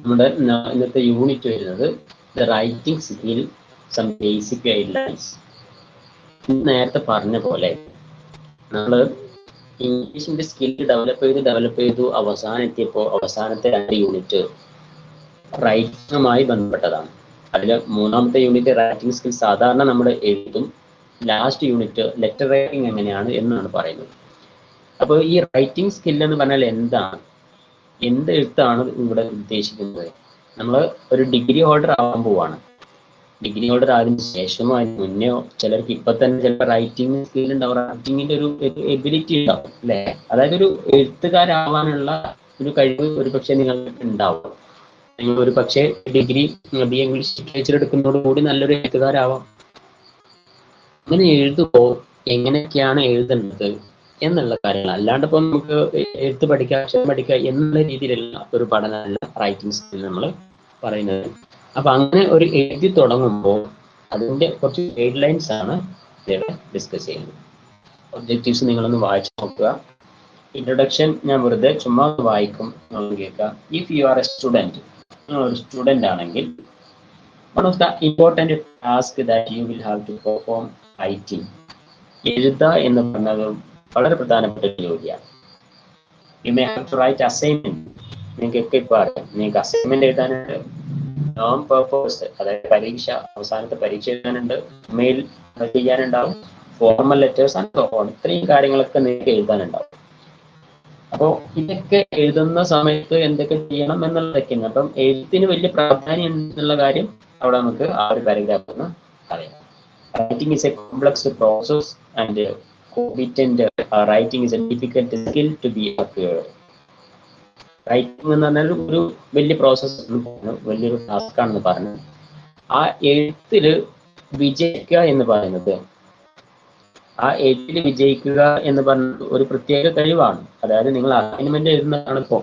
നമ്മുടെ ഇന്നത്തെ യൂണിറ്റ് വരുന്നത് the writing skill some basic guidelines. നേരത്തെ പറഞ്ഞ പോലെ നമ്മൾ ഇംഗ്ലീഷിന്റെ സ്കിൽ ഡെവലപ്പ് ചെയ്തു അവസാനത്തെ 2 യൂണിറ്റ് റൈറ്റിംഗുമായി ബന്ധപ്പെട്ടതാണ്. അതിൽ മൂന്നാമത്തെ യൂണിറ്റ് റൈറ്റിംഗ് സ്കിൽ സാധാരണ നമ്മൾ എഴുതും. ലാസ്റ്റ് യൂണിറ്റ് ലെറ്റർ റൈറ്റിംഗ് എങ്ങനെയാണ് എന്നാണ് പറയുന്നത്. അപ്പോൾ ഈ റൈറ്റിംഗ് സ്കിൽ എന്ന് പറഞ്ഞാൽ എന്താണ്, എന്ത് എഴുത്താണ് ഇവിടെ ഉദ്ദേശിക്കുന്നത്? നമ്മൾ ഒരു ഡിഗ്രി ഹോൾഡർ ആവാൻ പോവാണ്. ഡിഗ്രി ഹോൾഡർ ആയതിനു ശേഷമോ അതിന് മുന്നെയോ ചിലർക്ക് ഇപ്പൊ തന്നെ ചിലപ്പോൾ റൈറ്റിംഗ് സ്കിൽ ഉണ്ടാവും, റൈറ്റിംഗിന്റെ ഒരു എബിലിറ്റി ഉണ്ടാവും അല്ലെ? അതായത് ഒരു എഴുത്തുകാരാവാനുള്ള ഒരു കഴിവ് ഒരു പക്ഷേ നിങ്ങൾക്ക് ഉണ്ടാവും. നിങ്ങൾ ഒരു പക്ഷേ ഡിഗ്രി ബി ഇംഗ്ലീഷ് ലിറ്ററേച്ചർ എടുക്കുന്നതോടുകൂടി നല്ലൊരു എഴുത്തുകാരാവാം. അങ്ങനെ എഴുതുമ്പോൾ എങ്ങനെയൊക്കെയാണ് എഴുതേണ്ടത് എന്നുള്ള കാര്യങ്ങൾ, അല്ലാണ്ട് ഇപ്പം നമുക്ക് എഴുത്ത് പഠിക്കുക അക്ഷരം പഠിക്കുക എന്നുള്ള രീതിയിലുള്ള ഒരു പഠനമല്ല റൈറ്റിംഗ് സ്കിൽ നമ്മൾ പറയുന്നത്. അപ്പൊ അങ്ങനെ ഒരു എഴുതി തുടങ്ങുമ്പോൾ അതിന്റെ കുറച്ച് ഗൈഡ് ലൈൻസ് ആണ് ഇവിടെ ഡിസ്കസ് ചെയ്യുന്നത്. ഒബ്ജക്റ്റീവ്സ് നിങ്ങളൊന്ന് വായിച്ചു നോക്കുക. ഇൻട്രൊഡക്ഷൻ ഞാൻ വെറുതെ ചുമ്മാ വായിക്കും, കേൾക്കുക. If you are a student, ഒരു സ്റ്റുഡൻ്റ് ആണെങ്കിൽ one of the important task that you will have to perform writing. എഴുതുക എന്ന് പറഞ്ഞത് വളരെ പ്രധാനപ്പെട്ട ഒരു ജോലിയാണ്. You may have to write assignment. നിങ്ങൾക്കൊക്കെ ഇപ്പോൾ അറിയാം, നിങ്ങൾക്ക് അസൈൻമെന്റ് എഴുതാനുണ്ട്, നോൺ പേർപ്പസ് അതായത് പരീക്ഷ, അവസാനത്തെ പരീക്ഷ എഴുതാനുണ്ട്, മെയിൽ ചെയ്യാനുണ്ടാവും, formal letters and so on. ഇത്രയും കാര്യങ്ങളൊക്കെ നിങ്ങൾക്ക് എഴുതാനുണ്ടാവും. അപ്പോൾ ഇതൊക്കെ എഴുതുന്ന സമയത്ത് എന്തൊക്കെ ചെയ്യണം എന്നുള്ളതൊക്കെയാണ്. അപ്പം എഴുത്തിന് വലിയ പ്രാധാന്യം എന്നുള്ള കാര്യം അവിടെ നമുക്ക് ആ ഒരു പാരഗ്രാഫിൽ നിന്ന് അറിയാം. Writing is a complex process and competent writing is a difficult skill to be acquired. Writing എന്ന് പറഞ്ഞാൽ ഒരു വലിയ പ്രോസസ്, വലിയൊരു ടാസ്ക് ആണെന്ന് പറഞ്ഞു. ആ എഴുത്തിൽ വിജയിക്കുക എന്ന് പറയുന്നത്, ആ എഴുത്തിൽ വിജയിക്കുക എന്ന് പറഞ്ഞ ഒരു പ്രത്യേക കഴിവാണ്. അതായത് നിങ്ങൾ അസൈൻമെന്റ് എഴുതുന്നതാണ്. ഇപ്പോൾ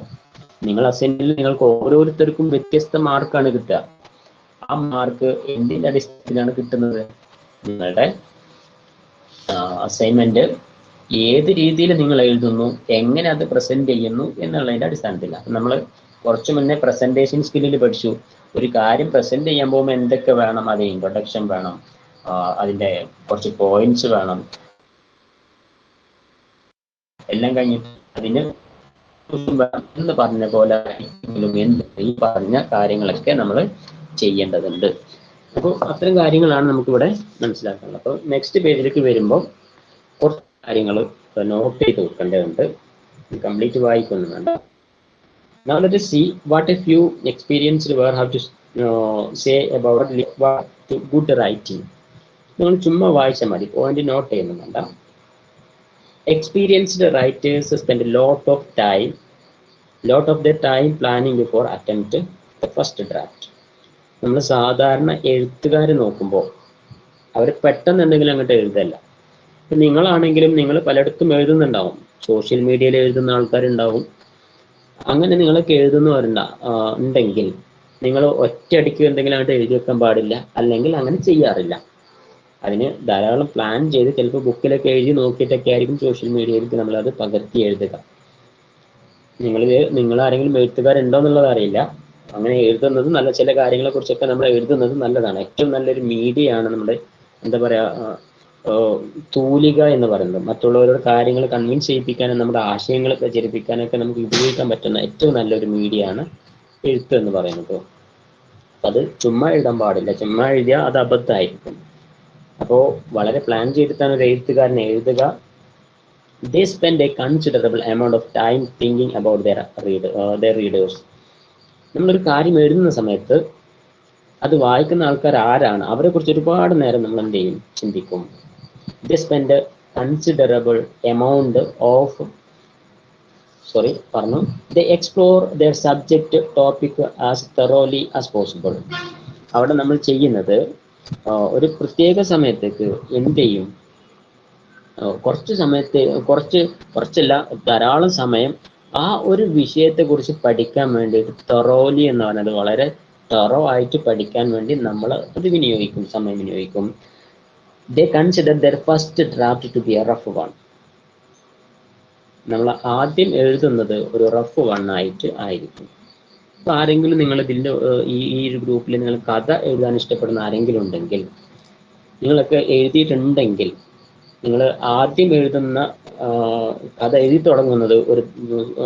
നിങ്ങൾ അസൈൻമെന്റിൽ നിങ്ങൾക്ക് ഓരോരുത്തർക്കും വ്യത്യസ്ത മാർക്കാണ് കിട്ടുക. ആ മാർക്ക് എന്തിന്റെ അടിസ്ഥാനത്തിലാണ് കിട്ടുന്നത്? നിങ്ങളുടെ അസൈൻമെന്റ് ഏത് രീതിയിൽ നിങ്ങൾ എഴുതുന്നു, എങ്ങനെ അത് പ്രസന്റ് ചെയ്യുന്നു എന്നുള്ളതിന്റെ അടിസ്ഥാനത്തിലാണ്. നമ്മൾ കുറച്ചു മുന്നേ പ്രസന്റേഷൻ സ്കില്ലിൽ പഠിച്ചു. ഒരു കാര്യം പ്രസന്റ് ചെയ്യാൻ പോകുമ്പോൾ എന്തൊക്കെ വേണം? അത് ഇൻട്രൊഡക്ഷൻ വേണം, അതിന്റെ കുറച്ച് പോയിന്റ്സ് വേണം, എല്ലാം കഴിഞ്ഞിട്ട് അതിന് എന്ന് പറഞ്ഞ പോലെ ഈ പറഞ്ഞ കാര്യങ്ങളൊക്കെ നമ്മൾ ചെയ്യേണ്ടതുണ്ട്. അപ്പോൾ അത്തരം കാര്യങ്ങളാണ് നമുക്കിവിടെ മനസ്സിലാക്കുന്നത്. അപ്പോൾ നെക്സ്റ്റ് പേജിലേക്ക് വരുമ്പോൾ കുറച്ച് കാര്യങ്ങൾ നോട്ട് ചെയ്ത് വെക്കേണ്ടതുണ്ട്. കംപ്ലീറ്റ് വായിക്കൊന്നും വേണ്ട. Now let us see what a few experienced were have to say about good writing. നിങ്ങൾ ചുമ്മാ വായിച്ചാൽ മതി, പോയിന്റ് നോട്ട് ചെയ്യുന്നു വേണ്ട. Experienced writers spend a lot of their time planning before attempt the first draft. നമ്മൾ സാധാരണ എഴുത്തുകാർ നോക്കുമ്പോൾ അവർ പെട്ടെന്ന് എന്തെങ്കിലും അങ്ങോട്ട് എഴുതല്ല. ഇപ്പം നിങ്ങളാണെങ്കിലും നിങ്ങൾ പലയിടത്തും എഴുതുന്നുണ്ടാവും, സോഷ്യൽ മീഡിയയിൽ എഴുതുന്ന ആൾക്കാരുണ്ടാവും. അങ്ങനെ നിങ്ങളൊക്കെ ഉണ്ടെങ്കിൽ നിങ്ങൾ ഒറ്റയടിക്ക് എന്തെങ്കിലും അങ്ങോട്ട് എഴുതി വെക്കാൻ പാടില്ല, അല്ലെങ്കിൽ അങ്ങനെ ചെയ്യാറില്ല. അതിന് ധാരാളം പ്ലാൻ ചെയ്ത് ചിലപ്പോൾ ബുക്കിലൊക്കെ എഴുതി നോക്കിയിട്ടൊക്കെ ആയിരിക്കും സോഷ്യൽ മീഡിയയിലേക്ക് നമ്മളത് പകർത്തി എഴുതുക. നിങ്ങൾ ആരെങ്കിലും എഴുത്തുകാരുണ്ടോ എന്നുള്ളത് അറിയില്ല. അങ്ങനെ എഴുതുന്നത് നല്ല ചില കാര്യങ്ങളെ കുറിച്ചൊക്കെ നമ്മൾ എഴുതുന്നത് നല്ലതാണ്. ഏറ്റവും നല്ലൊരു മീഡിയ ആണ് നമ്മുടെ എന്താ പറയാ തൂലിക എന്ന് പറയുന്നത്. മറ്റുള്ളവരോട് കാര്യങ്ങൾ കൺവിൻസ് ചെയ്യിപ്പിക്കാനും നമ്മുടെ ആശയങ്ങൾ പ്രചരിപ്പിക്കാനൊക്കെ നമുക്ക് ഉപയോഗിക്കാൻ പറ്റുന്ന ഏറ്റവും നല്ലൊരു മീഡിയ ആണ് എഴുത്ത് എന്ന് പറയുന്നത്. അത് ചുമ്മാ എഴുതാൻ പാടില്ല. ചുമ്മാ എഴുതിയാൽ അത് അബദ്ധമായിരിക്കും. അപ്പോൾ വളരെ പ്ലാൻ ചെയ്തിട്ടാണ് ഒരു എഴുത്തുകാരൻ എഴുതുക. They spend a considerable amount of time thinking about their readers. നമ്മളൊരു കാര്യം എഴുതുന്ന സമയത്ത് അത് വായിക്കുന്ന ആൾക്കാർ ആരാണ്, അവരെ കുറിച്ച് ഒരുപാട് നേരം നമ്മൾ എന്ത് ചെയ്യും, ചിന്തിക്കും. They spend a considerable amount of they explore their subject topic as thoroughly as possible. അവിടെ നമ്മൾ ചെയ്യുന്നത് ഒരു പ്രത്യേക സമയത്തേക്ക് എന്ത് ചെയ്യും, കുറച്ചല്ല ധാരാളം സമയം ആ ഒരു വിഷയത്തെ കുറിച്ച് പഠിക്കാൻ വേണ്ടിയിട്ട് thoroughly എന്ന് പറയുന്നത് വളരെ thorough ആയിട്ട് പഠിക്കാൻ വേണ്ടി നമ്മൾ അത് സമയം വിനിയോഗിക്കും. They consider their first draft to be a rough one. നമ്മൾ ആദ്യം എഴുതുന്നത് ഒരു റഫ് വൺ ആയിട്ട് ആയിരിക്കും. അപ്പോൾ ആരെങ്കിലും നിങ്ങൾ ഇതിൻ്റെ ഈ ഒരു ഗ്രൂപ്പിൽ നിങ്ങൾ കഥ എഴുതാൻ ഇഷ്ടപ്പെടുന്ന ആരെങ്കിലും ഉണ്ടെങ്കിൽ, നിങ്ങളൊക്കെ എഴുതിയിട്ടുണ്ടെങ്കിൽ, നിങ്ങൾ ആദ്യം എഴുതുന്ന കഥ എഴുതി തുടങ്ങുന്നത്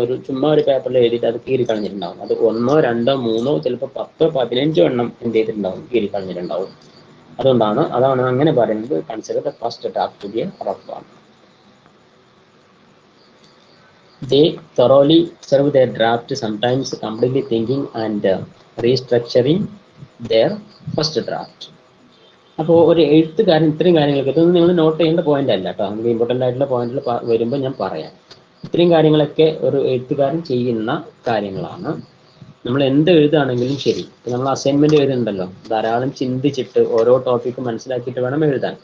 ഒരു ചുമ്മാ ഒരു പേപ്പറിൽ എഴുതിയിട്ട് അത് കീറി കളഞ്ഞിട്ടുണ്ടാവും. അത് 1, 2, 3, ചിലപ്പോൾ 10, 15 എണ്ണം എന്ത് ചെയ്തിട്ടുണ്ടാവും, കീറി കളഞ്ഞിട്ടുണ്ടാവും. അതാണ് അങ്ങനെ പറയുന്നത്, consider the first draft to be a rough one. They thoroughly serve their draft, sometimes completely thinking and restructuring their first draft. അപ്പോൾ ഒരു എഴുത്തുകാരൻ ഇത്രയും കാര്യങ്ങളൊക്കെ, ഇതൊന്നും നിങ്ങൾ നോട്ട് ചെയ്യേണ്ട പോയിന്റ് അല്ല കേട്ടോ, നമുക്ക് ഇമ്പോർട്ടൻ്റ് ആയിട്ടുള്ള പോയിന്റിൽ വരുമ്പോൾ ഞാൻ പറയാം. ഇത്രയും കാര്യങ്ങളൊക്കെ ഒരു എഴുത്തുകാരൻ ചെയ്യുന്ന കാര്യങ്ങളാണ്. നമ്മൾ എന്ത് എഴുതുകയാണെങ്കിലും ശരി, നമ്മൾ അസൈൻമെന്റ് എഴുതുന്നുണ്ടല്ലോ, ധാരാളം ചിന്തിച്ചിട്ട് ഓരോ ടോപ്പിക്ക് മനസ്സിലാക്കിയിട്ട് വേണം എഴുതാൻ.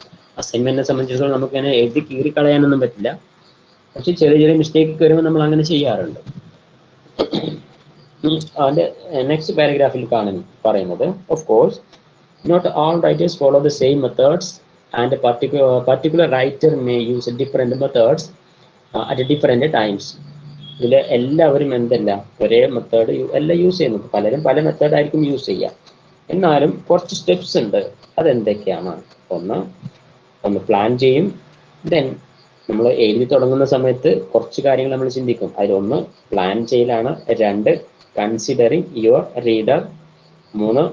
അസൈൻമെന്റിനെ സംബന്ധിച്ചിടത്തോളം നമുക്ക് അങ്ങനെ എഴുതി കീറിക്കളയാനൊന്നും പറ്റില്ല, പക്ഷെ ചെറിയ ചെറിയ മിസ്റ്റേക്ക് വരുമ്പോൾ നമ്മൾ അങ്ങനെ ചെയ്യാറുണ്ട്. അതിന്റെ നെക്സ്റ്റ് പാരഗ്രാഫിൽ പറയുന്നത്, of course not all writers follow the same methods, and a particular writer may use different methods at different times. ഇതിൽ എല്ലാവരും എന്തല്ല ഒരേ മെത്തേഡ് എല്ലാം യൂസ് ചെയ്യുന്നത്, പലരും പല മെത്തേഡ് ആയിരിക്കും യൂസ് ചെയ്യുക. എന്നാലും കുറച്ച് സ്റ്റെപ്സ് ഉണ്ട്. അതെന്തൊക്കെയാണ്? ഒന്ന് പ്ലാൻ ചെയ്യും. ദെൻ നമ്മൾ എഴുതി തുടങ്ങുന്ന സമയത്ത് കുറച്ച് കാര്യങ്ങൾ നമ്മൾ ചിന്തിക്കും. അതിലൊന്ന് പ്ലാൻ ചെയ്യലാണ്. 2 considering your reader. 3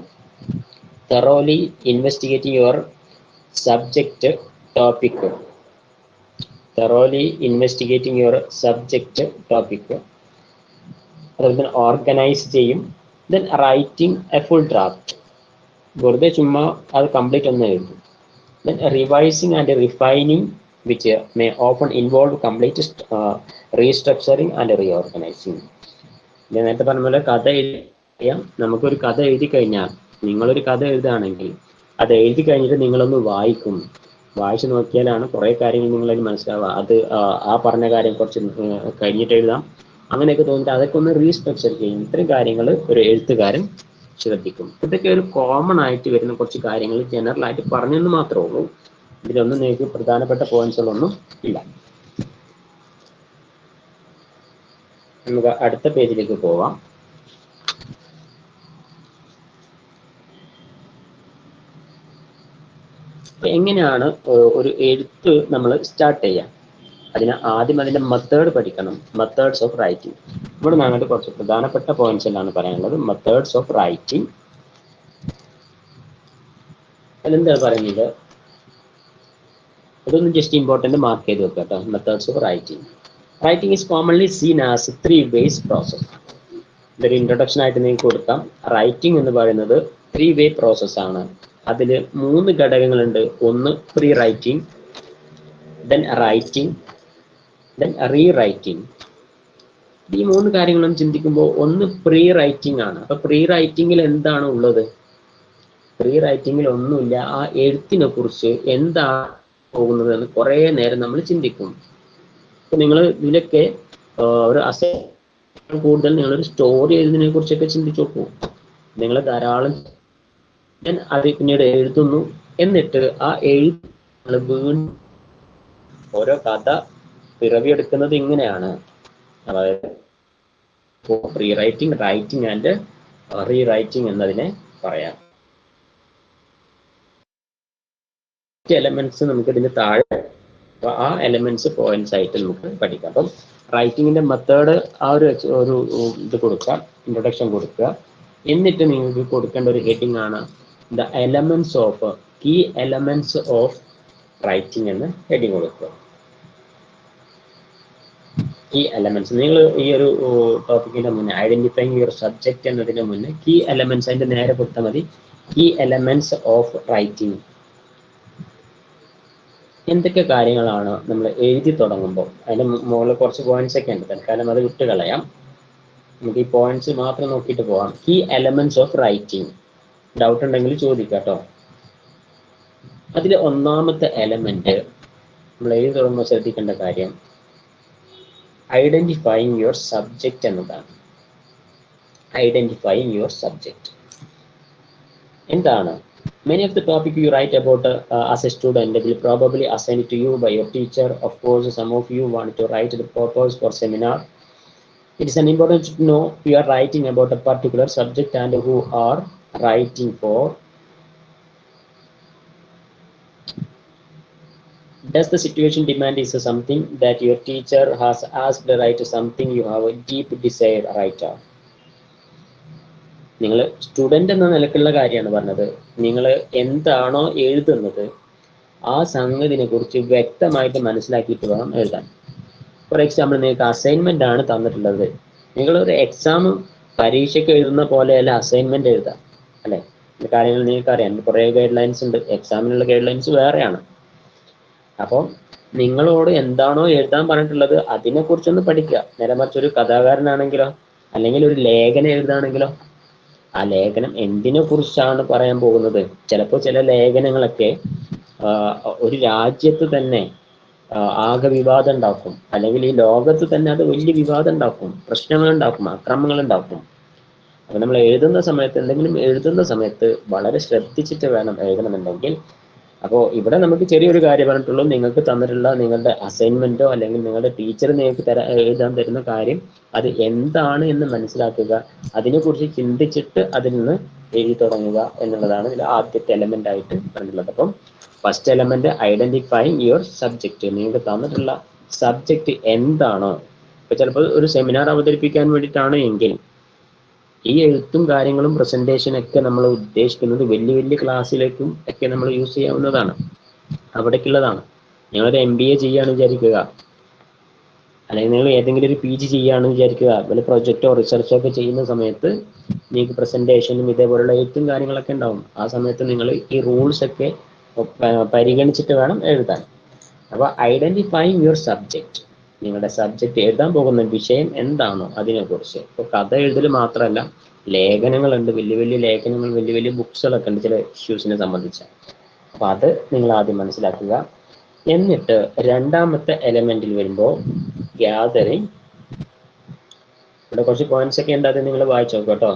thoroughly investigating your subject topic. അതുപോലെ ഓർഗനൈസ് ചെയ്യും. Then writing a full draft, വെറുതെ ചുമ്മാ അത് കംപ്ലീറ്റ് ഒന്ന് എഴുതും. Then revising and refining which may often involve complete restructuring and reorganising. ഞാൻ നേരത്തെ പറഞ്ഞ പോലെ കഥ എഴുതിയാൽ, നമുക്കൊരു കഥ എഴുതി കഴിഞ്ഞാൽ, നിങ്ങളൊരു കഥ എഴുതുകയാണെങ്കിൽ അത് എഴുതി കഴിഞ്ഞിട്ട് നിങ്ങളൊന്ന് വായിച്ചു നോക്കിയാലാണ് കുറേ കാര്യങ്ങൾ നിങ്ങളതിന് മനസ്സിലാവുക. അത് ആ പറഞ്ഞ കാര്യം കുറച്ച് കഴിഞ്ഞിട്ട് എഴുതാം, അങ്ങനെയൊക്കെ തോന്നിയിട്ട് അതൊക്കെ ഒന്ന് റീസ്ട്രക്ചർ ചെയ്യും. ഇത്രയും കാര്യങ്ങൾ ഒരു എഴുത്തുകാരൻ ശ്രദ്ധിക്കും. ഇതൊക്കെ ഒരു കോമൺ ആയിട്ട് വരുന്ന കുറച്ച് കാര്യങ്ങൾ ജനറൽ ആയിട്ട് പറഞ്ഞെന്ന് മാത്രമേ ഉള്ളൂ. ഇതിലൊന്നും നിങ്ങൾക്ക് പ്രധാനപ്പെട്ട പോയിന്റ്സുകളൊന്നും ഇല്ല. നമുക്ക് അടുത്ത പേജിലേക്ക് പോവാം. എങ്ങനെയാണ് ഒരു എഴുത്ത് നമ്മൾ സ്റ്റാർട്ട് ചെയ്യാം? ആദ്യം അതിന്റെ മെത്തേഡ് പഠിക്കണം. Methods of writing. ഇവിടെ ഞങ്ങൾക്ക് കുറച്ച് പ്രധാനപ്പെട്ട പോയിന്റ്സ് എല്ലാം പറയാനുള്ളത്. Methods of writing. അതെന്താണ് പറയുന്നത്? അതൊന്നും ജസ്റ്റ് ഇമ്പോർട്ടൻ്റ് മാർക്ക് ചെയ്ത് വെക്കുക കേട്ടോ. Methods of writing. Writing is commonly scene as 3 ways process. ഇതൊരു ഇൻട്രൊഡക്ഷൻ ആയിട്ട് നിങ്ങൾക്ക് കൊടുക്കാം. റൈറ്റിംഗ് എന്ന് പറയുന്നത് 3 way പ്രോസസ്സാണ്. അതിൽ 3 ഘടകങ്ങളുണ്ട്. ഒന്ന് pre writing, then writing, then rewriting. ഈ 3 കാര്യങ്ങളും ചിന്തിക്കുമ്പോൾ ഒന്ന് പ്രീ റൈറ്റിംഗ് ആണ്. അപ്പൊ പ്രീ റൈറ്റിംഗിൽ എന്താണ് ഉള്ളത്? പ്രീ റൈറ്റിംഗിൽ ഒന്നുമില്ല. ആ എഴുത്തിനെ കുറിച്ച് എന്താണ് പോകുന്നത് എന്ന് കുറേ നേരം നമ്മൾ ചിന്തിക്കും. അപ്പൊ നിങ്ങൾ ഇതിലൊക്കെ ഒരു കൂടുതൽ നിങ്ങളൊരു സ്റ്റോറി എഴുതുന്നതിനെ കുറിച്ചൊക്കെ ചിന്തിച്ചു നോക്കൂ. നിങ്ങൾ ധാരാളം അത് പിന്നീട് എഴുതുന്നു. എന്നിട്ട് ആ വീണ്ടും ഓരോ കഥ പിറവിയെടുക്കുന്നത് ഇങ്ങനെയാണ്. അതായത് pre writing, writing and rewriting എന്നതിനെ പറയാം. എലമെന്റ്സ് നമുക്ക് ഇതിന് താഴെ, ആ എലമെന്റ്സ് പോയിന്റ്സ് ആയിട്ട് നമുക്ക് പഠിക്കാം. അപ്പം റൈറ്റിംഗിന്റെ മെത്തേഡ് ആ ഒരു ഇത് കൊടുക്കുക, ഇൻട്രൊഡക്ഷൻ കൊടുക്കുക. എന്നിട്ട് നിങ്ങൾക്ക് കൊടുക്കേണ്ട ഒരു ഹെഡിങ് ആണ് the elements of, key elements of writing എന്ന് ഹെഡിങ് കൊടുക്കുക. കീ എലമെന്റ്സ്, നിങ്ങൾ ഈ ഒരു ടോപ്പിക്കിന്റെ മുന്നേ ഐഡന്റിഫൈങ് യുവർ സബ്ജക്റ്റ് എന്നതിന്റെ മുന്നേ കീ എലമെന്റ്സ് അതിന്റെ നേരെ കൊടുത്താൽ മതി. Key elements of writing. എന്തൊക്കെ കാര്യങ്ങളാണ് നമ്മൾ എഴുതി തുടങ്ങുമ്പോൾ? അതിന്റെ മുകളിൽ കുറച്ച് പോയിന്റ്സ് ഒക്കെ ഉണ്ട്, തൽക്കാലം അത് വിട്ട് കളയാം. നമുക്ക് ഈ പോയിന്റ്സ് മാത്രം നോക്കിയിട്ട് പോവാം. Key elements of writing. Doubt ഉണ്ടെങ്കിൽ ചോദിക്കാം കേട്ടോ. അതിൽ ഒന്നാമത്തെ എലമെന്റ് നമ്മൾ എഴുതി തുടങ്ങുമ്പോൾ ശ്രദ്ധിക്കേണ്ട കാര്യം ഐഡന്റിഫൈങ് യുവർ സബ്ജക്റ്റ് എന്നതാണ്. ഐഡന്റിഫൈങ് യുവർ സബ്ജക്റ്റ് എന്താണ്? Many of the topic you write about as a student will probably assigned to you by your teacher. Of course, some of you want to write the purpose for seminar It is an important to know you are writing about a particular subject and who are writing for. Does the situation demand is something that your teacher has asked to write something you have a deep desire writer? നിങ്ങൾ student എന്ന നിലക്കുള്ള കാര്യമാണ് പറഞ്ഞത്. നിങ്ങൾ എന്താണോ എഴുതുന്നത് ആ സംഗതിനെ കുറിച്ച് വ്യക്തമായിട്ട് മനസ്സിലാക്കിയിട്ട് വേണം എഴുതാൻ. ഫോർ എക്സാമ്പിൾ, നിങ്ങൾക്ക് അസൈൻമെൻ്റ് ആണ് തന്നിട്ടുള്ളത്. നിങ്ങളൊരു എക്സാം പരീക്ഷയ്ക്ക് എഴുതുന്ന പോലെയല്ല അസൈൻമെൻ്റ് എഴുതാം, അല്ലേ? കാര്യങ്ങൾ നിങ്ങൾക്കറിയാം, കുറേ ഗൈഡ് ലൈൻസ് ഉണ്ട്. എക്സാമിനുള്ള ഗൈഡ് ലൈൻസ് വേറെയാണ്. അപ്പം നിങ്ങളോട് എന്താണോ എഴുതാൻ പറഞ്ഞിട്ടുള്ളത് അതിനെക്കുറിച്ചൊന്ന് പഠിക്കുക. നേരെ മറിച്ച് ഒരു കഥാകാരനാണെങ്കിലോ അല്ലെങ്കിൽ ഒരു ലേഖനം എഴുതാണെങ്കിലോ ആ ലേഖനം എന്തിനെ കുറിച്ചാണ് പറയാൻ പോകുന്നത്? ചിലപ്പോൾ ചില ലേഖനങ്ങളൊക്കെ ഒരു രാജ്യത്ത് തന്നെ ആകെ വിവാദം ഉണ്ടാക്കും, അല്ലെങ്കിൽ ഈ ലോകത്ത് തന്നെ അത് വലിയ വിവാദം ഉണ്ടാക്കും, പ്രശ്നങ്ങൾ ഉണ്ടാക്കും, അക്രമങ്ങൾ ഉണ്ടാക്കും. അപ്പൊ നമ്മൾ എഴുതുന്ന സമയത്ത്, എന്തെങ്കിലും എഴുതുന്ന സമയത്ത് വളരെ ശ്രദ്ധിച്ചിട്ട് വേണം എഴുതണമെന്നുണ്ടെങ്കിൽ. അപ്പോൾ ഇവിടെ നമുക്ക് ചെറിയൊരു കാര്യം പറഞ്ഞിട്ടുള്ളൂ. നിങ്ങൾക്ക് തന്നിട്ടുള്ള നിങ്ങളുടെ അസൈൻമെന്റോ അല്ലെങ്കിൽ നിങ്ങളുടെ ടീച്ചർ നിങ്ങൾക്ക് എഴുതാൻ തരുന്ന കാര്യം അത് എന്താണ് എന്ന് മനസ്സിലാക്കുക, അതിനെക്കുറിച്ച് ചിന്തിച്ചിട്ട് അതിൽ നിന്ന് എഴുതി തുടങ്ങുക എന്നുള്ളതാണ് ഇതിൽ ആദ്യത്തെ എലമെന്റ് ആയിട്ട് പറഞ്ഞിട്ടുള്ളത്. അപ്പം first element identifying your subject. നിങ്ങൾക്ക് തന്നിട്ടുള്ള സബ്ജക്റ്റ് എന്താണോ, ഇപ്പൊ ചിലപ്പോൾ ഒരു സെമിനാർ അവതരിപ്പിക്കാൻ വേണ്ടിയിട്ടാണ് എങ്കിൽ ഈ എഴുത്തും കാര്യങ്ങളും പ്രസന്റേഷനൊക്കെ നമ്മൾ ഉദ്ദേശിക്കുന്നത് വലിയ വലിയ ക്ലാസ്സിലേക്കും ഒക്കെ നമ്മൾ യൂസ് ചെയ്യാവുന്നതാണ്, അവിടേക്കുള്ളതാണ്. നിങ്ങളൊരു MBA ചെയ്യുകയാണെന്ന് വിചാരിക്കുക, അല്ലെങ്കിൽ നിങ്ങൾ ഏതെങ്കിലും ഒരു PG ചെയ്യുകയാണെന്ന് വിചാരിക്കുക, അതുപോലെ പ്രൊജക്റ്റോ റിസർച്ചോ ഒക്കെ ചെയ്യുന്ന സമയത്ത് നിങ്ങൾക്ക് പ്രസന്റേഷനും ഇതേപോലുള്ള എഴുത്തും കാര്യങ്ങളൊക്കെ ഉണ്ടാവും. ആ സമയത്ത് നിങ്ങൾ ഈ റൂൾസ് ഒക്കെ പരിഗണിച്ചിട്ട് വേണം എഴുതാൻ. അപ്പോൾ ഐഡന്റിഫൈങ് യുവർ സബ്ജക്റ്റ്, നിങ്ങളുടെ സബ്ജക്റ്റ് എഴുതാൻ പോകുന്ന വിഷയം എന്താണോ അതിനെക്കുറിച്ച്. ഇപ്പോൾ കഥ എഴുതൽ മാത്രമല്ല, ലേഖനങ്ങളുണ്ട്, വലിയ വലിയ ലേഖനങ്ങൾ, വലിയ വലിയ ബുക്സുകളൊക്കെ ഉണ്ട് ചില ഇഷ്യൂസിനെ സംബന്ധിച്ച്. അപ്പോൾ അത് നിങ്ങൾ ആദ്യം മനസ്സിലാക്കുക. എന്നിട്ട് രണ്ടാമത്തെ എലമെന്റിൽ വരുമ്പോൾ ഗ്യാതറിങ്. ഇവിടെ കുറച്ച് പോയിന്റ്സ് ഒക്കെ ഉണ്ട്, അത് നിങ്ങൾ വായിച്ചു നോക്കുക കേട്ടോ.